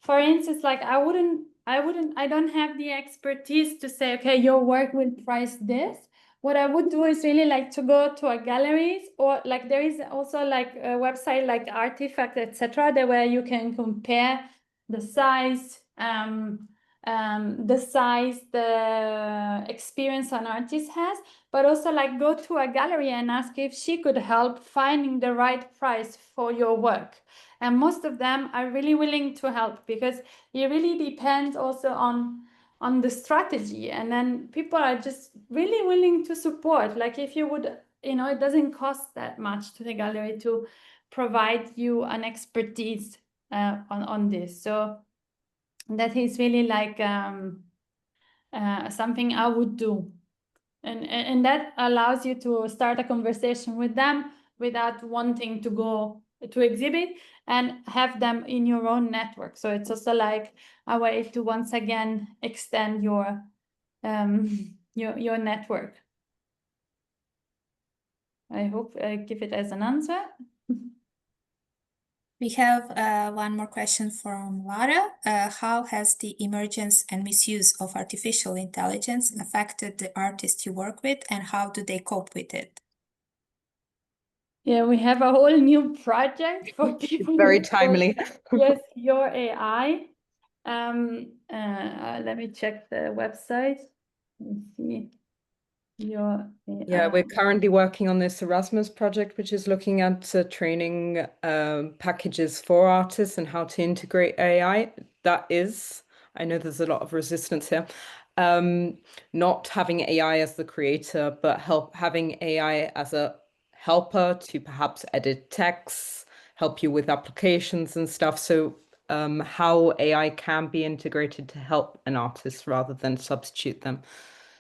for instance, like I don't have the expertise to say, okay, your work will price this. What I would do is really like to go to a galleries, or like there is also like a website like Artifact, etc., that where you can compare the size, the experience an artist has, but also like go to a gallery and ask if she could help finding the right price for your work. And most of them are really willing to help because it really depends also on the strategy. And then people are just really willing to support. Like if you would, you know, it doesn't cost that much to the gallery to provide you an expertise on this. So that is really like something I would do. And that allows you to start a conversation with them without wanting to go to exhibit and have them in your own network. So it's also like a way to once again extend your network. I hope I give it as an answer. We have one more question from Lara. How has the emergence and misuse of artificial intelligence affected the artists you work with, and how do they cope with it? Yeah, we have a whole new project for people. Very timely. Yes, your AI. Let me check the website. Let's see. Your AI. Yeah, we're currently working on this Erasmus project, which is looking at training packages for artists and how to integrate AI. I know there's a lot of resistance here. not having AI as the creator, but having AI as a helper to perhaps edit texts, help you with applications and stuff. So how AI can be integrated to help an artist rather than substitute them.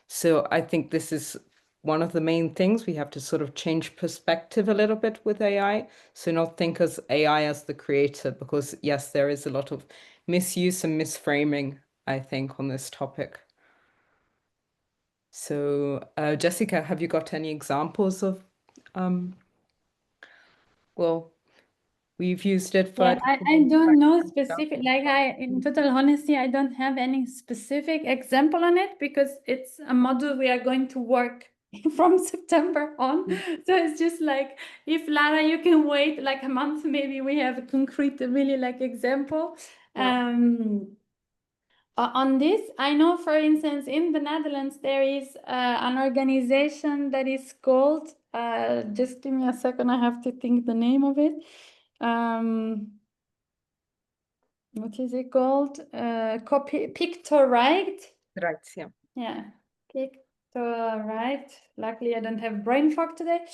So I think this is one of the main things. We have to sort of change perspective a little bit with AI. So not think as AI as the creator, because yes, there is a lot of misuse and misframing, I think, on this topic. So Jessica, have you got any examples of, well, we've used it for... Yeah, I don't know specific, like in total honesty, I don't have any specific example on it because it's a module we are going to work from September on. So it's just like, if Lara, you can wait like a month, maybe we have a concrete, really like example. Yeah. On this, I know, for instance, in the Netherlands, there is an organization that is called, just give me a second, I have to think the name of it. What is it called? Pictorite. Right, yeah. Yeah, Pictorite. Luckily, I don't have brain fog today.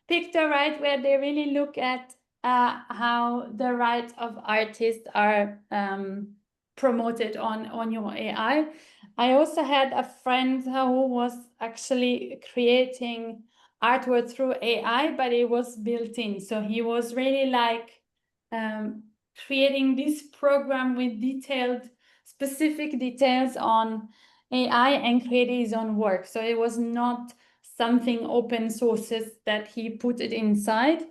Pictorite, where they really look at how the rights of artists are promoted on your AI. I also had a friend who was actually creating artwork through AI, but it was built in. So he was really like creating this program with specific details on AI and created his own work. So it was not something open sources that he put it inside.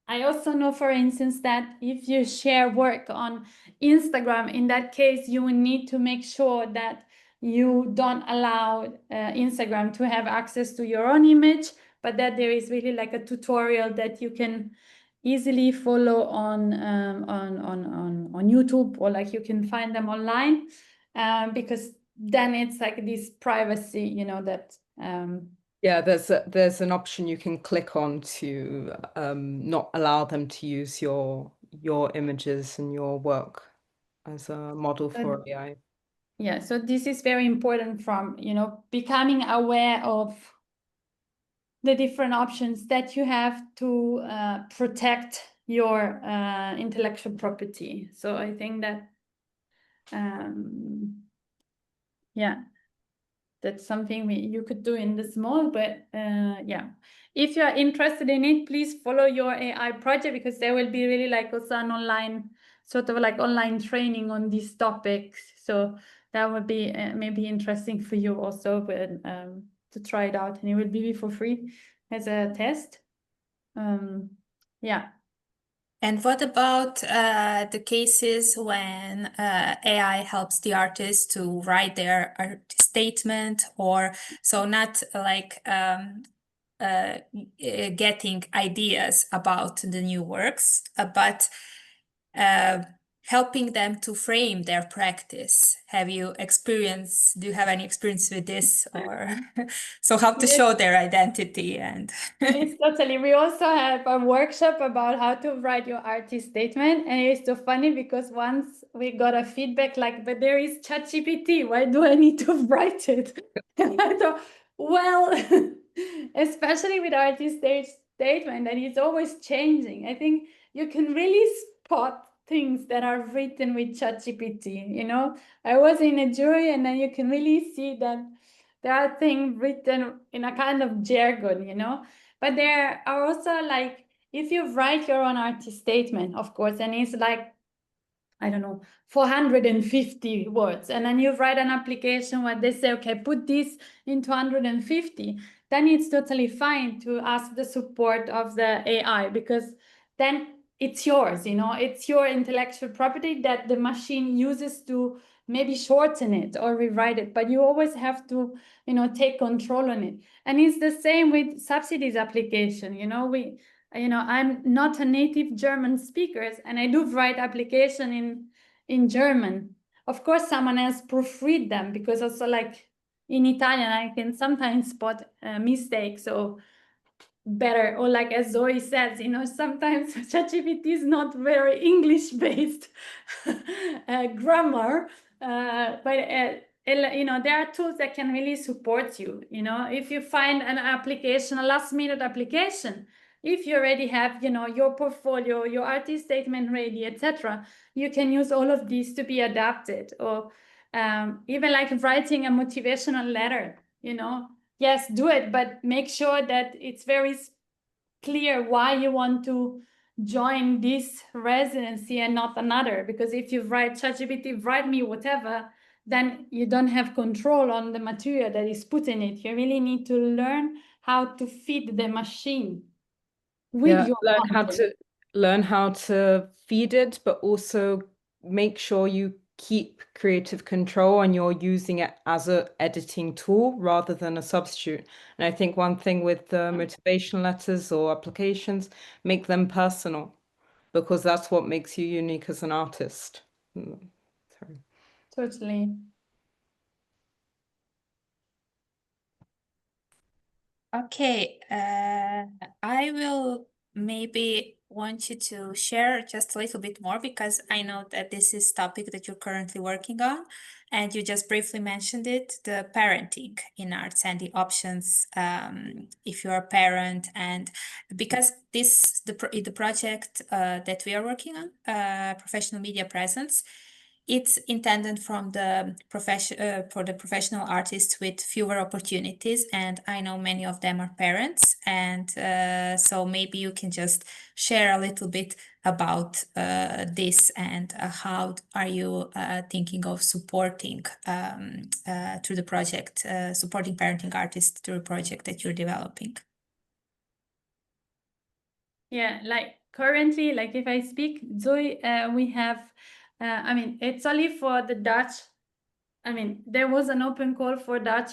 I also know, for instance, that if you share work on Instagram, in that case, you will need to make sure that you don't allow Instagram to have access to your own image, but that there is really like a tutorial that you can easily follow on YouTube, or like you can find them online, because then it's like this privacy, you know, that Yeah, there's an option you can click on to not allow them to use your images and your work as a model for AI. Yeah, so this is very important from, you know, becoming aware of the different options that you have to protect your intellectual property. So I think that, yeah, that's something you could do in the small, but yeah. If you're interested in it, please follow your AI project, because there will be really like also an online, sort of like online training on these topics. So that would be maybe interesting for you also, but, to try it out, and it will be for free as a test. Yeah. And what about the cases when AI helps the artist to write their art statement, or so not like getting ideas about the new works, but helping them to frame their practice? Do you have any experience with this, or so how to show their identity? And It's totally. We also have a workshop about how to write your artist statement, and it's so funny because once we got a feedback like, but there is ChatGPT, why do I need to write it? And I thought, well, especially with artist statement, and it's always changing. I think you can really spot things that are written with ChatGPT. You know, I was in a jury, and then you can really see that there are things written in a kind of jargon, you know. But there are also like, if you write your own artist statement, of course, and it's like, I don't know, 450 words, and then you write an application where they say, okay, put this into 150, then it's totally fine to ask the support of the AI, because then it's yours, you know, it's your intellectual property that the machine uses to maybe shorten it or rewrite it, but you always have to, you know, take control on it. And it's the same with subsidies application, you know, I'm not a native German speaker, and I do write application in German. Of course, someone else proofread them, because also like in Italian, I can sometimes spot mistakes, so better, or like as Zoe says, you know, sometimes ChatGPT is not very English-based grammar. There are tools that can really support you. If you find an application, a last-minute application, if you already have, your portfolio, your artist statement ready, etc., you can use all of these to be adapted. Or even like writing a motivational letter. Yes, do it, but make sure that it's very clear why you want to join this residency and not another. Because if you write ChatGPT, write me whatever, then you don't have control on the material that is put in it. You really need to learn how to feed the machine with your content. Learn how to feed it, but also make sure you keep creative control and you're using it as a editing tool rather than a substitute. And I think one thing with the motivation letters or applications, make them personal, because that's what makes you unique as an artist. Sorry. Totally. Okay, I will maybe want you to share just a little bit more, because I know that this is topic that you're currently working on, and you just briefly mentioned it, the parenting in arts and the options if you're a parent. And because the project that we are working on, professional media presence, it's intended for the professional artists with fewer opportunities, and I know many of them are parents, and so maybe you can just share a little bit about this, and how are you thinking of supporting through the project, supporting parenting artists through a project that you're developing. Yeah, like currently, like if I speak, Zoe, we have, it's only for the Dutch. There was an open call for Dutch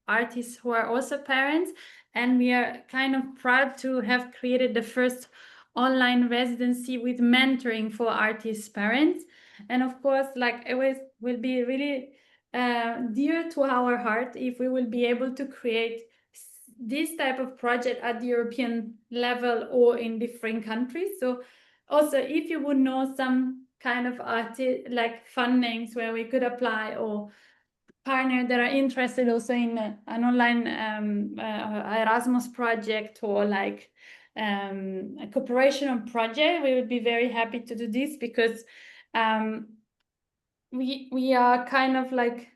artists who are also parents, and we are kind of proud to have created the first online residency with mentoring for artists' parents. And of course, like it will be really dear to our heart if we will be able to create this type of project at the European level or in different countries. So also, if you would know some kind of like fundings where we could apply, or partner that are interested also in an online Erasmus project, or like a cooperation project, we would be very happy to do this, because we are kind of like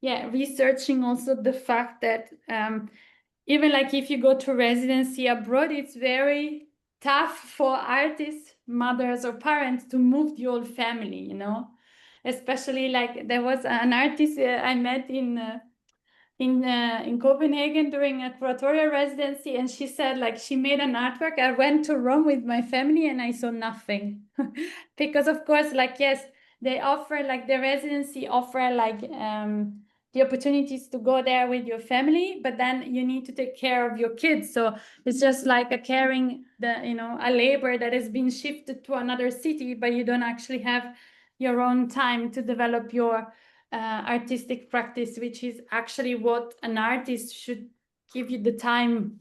researching also the fact that even like if you go to residency abroad, it's very tough for artists, mothers or parents to move the whole family, especially like there was an artist I met in Copenhagen during a curatorial residency, and she said like she made an artwork. I went to Rome with my family and I saw nothing because of course, like, yes, they offer, like the residency offer like the opportunities to go there with your family, but then you need to take care of your kids. So it's just like a caring, a labor that has been shifted to another city, but you don't actually have your own time to develop your artistic practice, which is actually what an artist should give you the time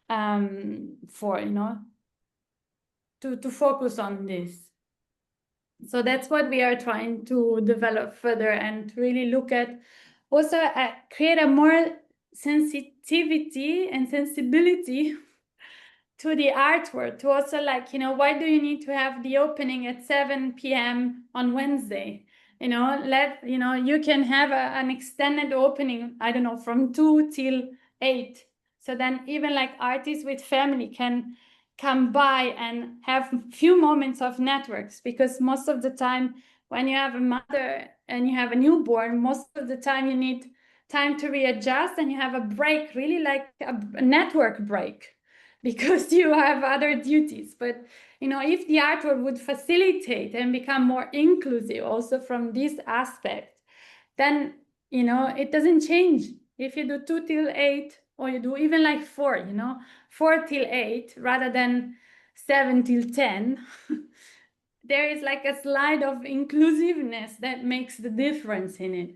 for, to focus on this. So that's what we are trying to develop further, and really look at also create a more sensitivity and sensibility to the artwork, to also like, why do you need to have the opening at 7 p.m. on Wednesday? You can have an extended opening, I don't know, from 2 till 8. So then even like artists with family can come by and have few moments of networks, because most of the time when you have a mother and you have a newborn, most of the time you need time to readjust, and you have a break, really like a network break, because you have other duties. But if the artwork would facilitate and become more inclusive also from this aspect, then it doesn't change if you do 2 till 8, or you do even like 4, 4 till 8 rather than 7 till 10. There is like a slide of inclusiveness that makes the difference in it.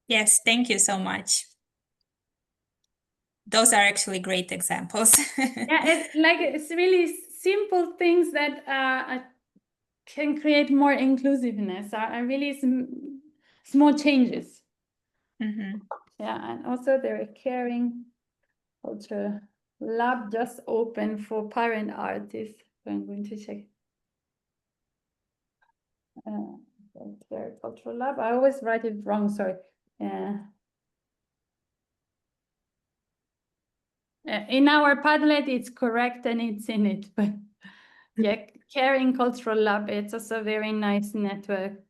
Yes, thank you so much. those are actually great examples. Yeah, it's really simple things that can create more inclusiveness, are really small changes. Mhm. Yeah, and also there are caring culture lab just open for parent artists. So I'm going to check. There, cultural lab. I always write it wrong. Sorry. In our Padlet, it's correct and it's in it, but yeah, caring cultural lab. It's also a very nice network.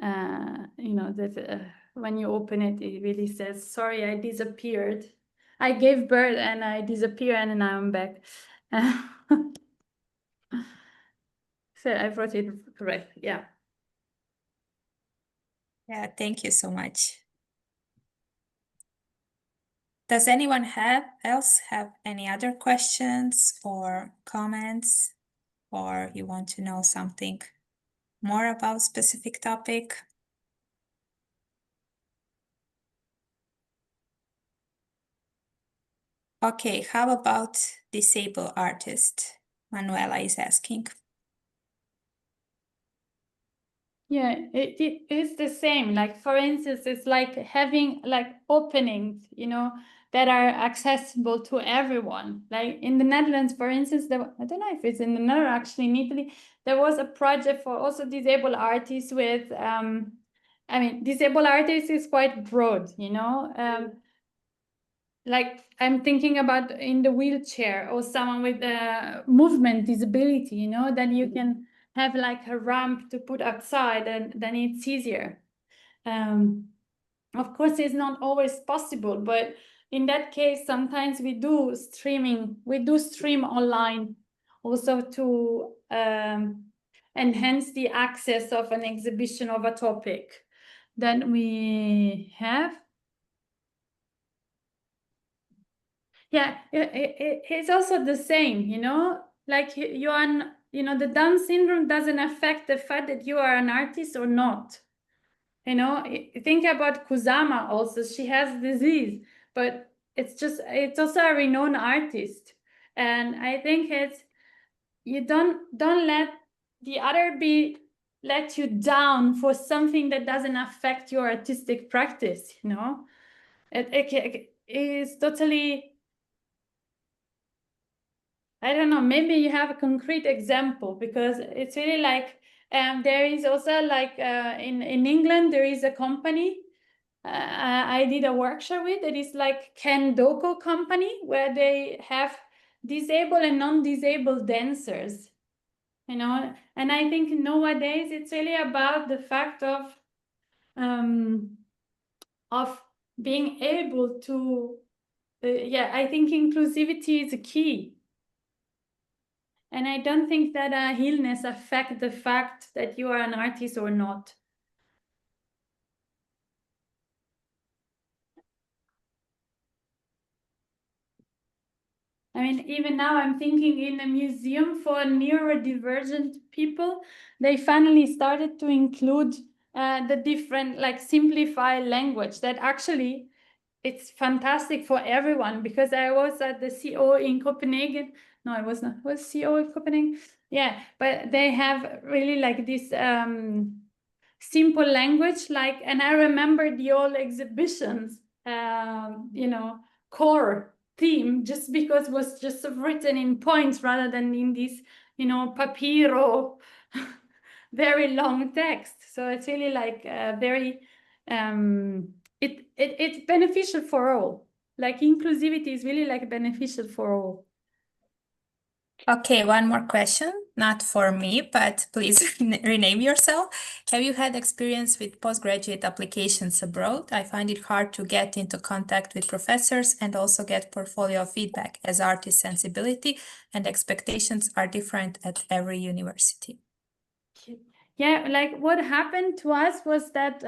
You know that when you open it, it really says, "Sorry, I disappeared. I gave birth and I disappeared, and now I'm back." So I wrote it correct. Yeah. Yeah, thank you so much. Does anyone else have any other questions or comments, or you want to know something more about specific topic? Okay, how about disabled artist? Manuela is asking. Yeah, it is the same. Like, for instance, it's like having like openings, you know, that are accessible to everyone. Like in the Netherlands, for instance, I don't know if it's in the Netherlands, actually in Italy, there was a project for also disabled artists with, I mean, disabled artists is quite broad, you know, like I'm thinking about in the wheelchair or someone with a movement disability, you know, that you can have like a ramp to put outside and then it's easier. Of course, it's not always possible, but in that case, sometimes we do stream online also to enhance the access of an exhibition of a topic that we have. Yeah, it's also the same, you know, like you are, you know, the Down syndrome doesn't affect the fact that you are an artist or not. You know, think about Kusama also, she has disease, but it's also a renowned artist. And I think you don't let the other let you down for something that doesn't affect your artistic practice, you know. It is totally, I don't know, maybe you have a concrete example, because it's really like, there is also like in England, there is a company I did a workshop with, it is like Kendoko company, where they have disabled and non-disabled dancers, you know. And I think nowadays it's really about the fact of being able to, yeah, I think inclusivity is a key. And I don't think that illness affects the fact that you are an artist or not. I mean, even now I'm thinking in a museum for neurodivergent people, they finally started to include the different, like simplified language that actually it's fantastic for everyone, because I was at the CO in Copenhagen. No, I was not. Was CO in Copenhagen? Yeah, but they have really like this simple language, like, and I remember the old exhibitions, you know, core theme, just because it was just written in points rather than in this, you know, papiro, very long text. So it's really like very, it's beneficial for all. Like inclusivity is really like beneficial for all. Okay, one more question, not for me, but please rename yourself. Have you had experience with postgraduate applications abroad? I find it hard to get into contact with professors and also get portfolio feedback, as artist sensibility and expectations are different at every university. Yeah, like what happened to us was that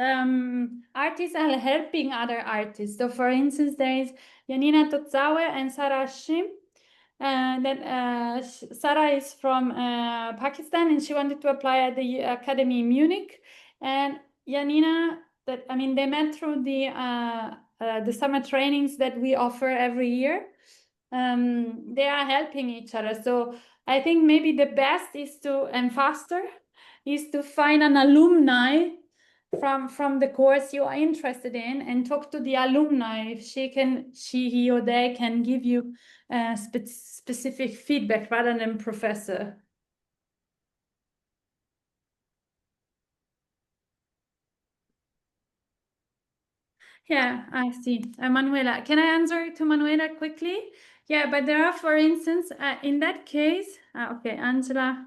artists are helping other artists. So for instance, there is Janina Totsawe and Sarah Shim. Sarah is from Pakistan, and she wanted to apply at the Academy in Munich. And Janina, they met through the the summer trainings that we offer every year. They are helping each other. So I think maybe the best is to, and faster, is to find an alumni from the course you are interested in and talk to the alumni if he or they can give you specific feedback rather than professor. Yeah, I see. Manuela, can I answer to Manuela quickly? Yeah, but there are, for instance, in that case, okay, Angela.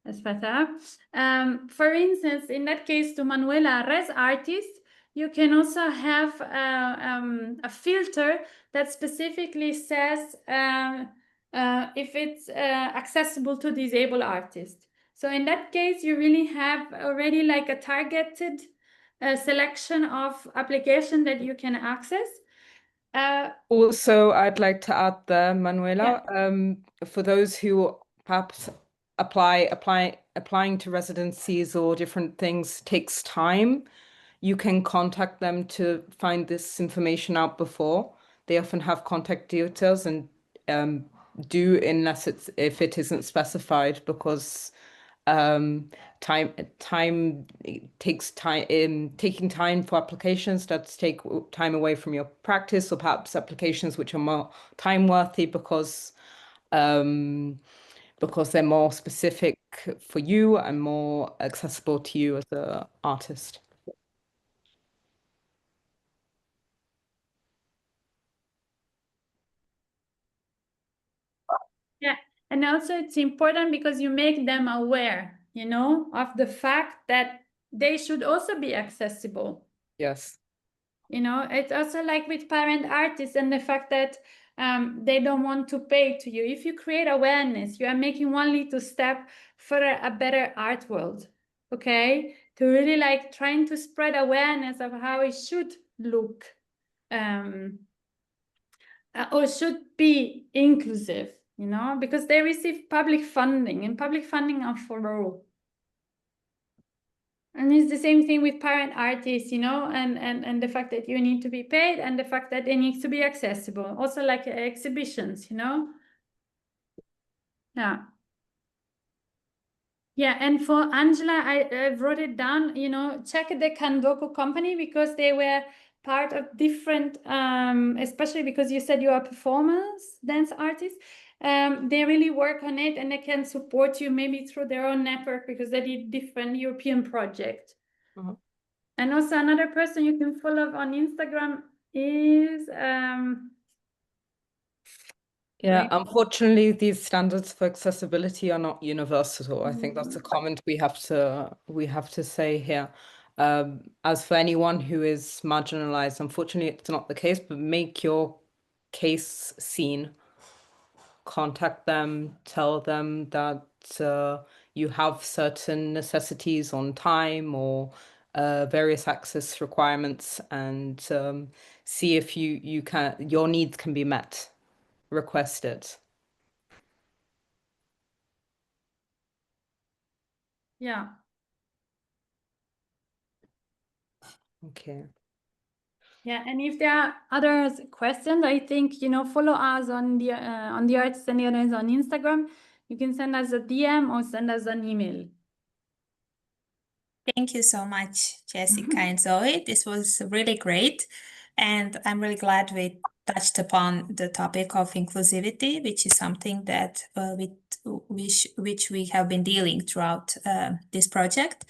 Aspetta. For instance, in that case, to Manuela, res artist, you can also have a filter that specifically says if it's accessible to disabled artists. So in that case, you really have already like a targeted selection of application that you can access. Also, I'd like to add there, Manuela, for those who perhaps applying to residencies or different things takes time, you can contact them to find this information out before. They often have contact details and do if it isn't specified, because time takes time. Taking time for applications does take time away from your practice, or perhaps applications which are more time worthy because they're more specific for you and more accessible to you as an artist. Yeah, and also it's important because you make them aware, you know, of the fact that they should also be accessible. Yes. You know, it's also like with parent artists and the fact that they don't want to pay to you. If you create awareness, you are making one little step for a better art world, okay? To really like trying to spread awareness of how it should look or should be inclusive, you know, because they receive public funding, and public funding are for all. And it's the same thing with parent artists, you know, and the fact that you need to be paid, and the fact that it needs to be accessible. Also like exhibitions, you know. Yeah. Yeah, and for Angela, I wrote it down, you know, check the Kandoku company, because they were part of different, especially because you said you are a performance dance artist. They really work on it, and they can support you maybe through their own network, because they did different European projects. And also another person you can follow on Instagram is yeah, unfortunately, these standards for accessibility are not universal. I think that's a comment we have to say here. As for anyone who is marginalized, unfortunately, it's not the case, but make your case seen. Contact them, tell them that you have certain necessities on time or various access requirements, and see if your needs can be met. Request it. yeah. Okay. Yeah, and if there are other questions, I think, you know, follow us on the Artists and the Others on Instagram. You can send us a DM or send us an email. Thank you so much, Jessica and Zoe. This was really great. And I'm really glad we touched upon the topic of inclusivity, which is something that which we have been dealing throughout this project.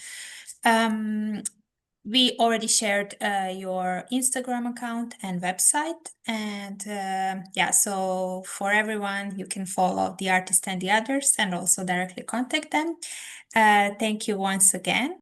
We already shared your Instagram account and website. And yeah, so for everyone, you can follow the Artist and the Others and also directly contact them. Thank you once again.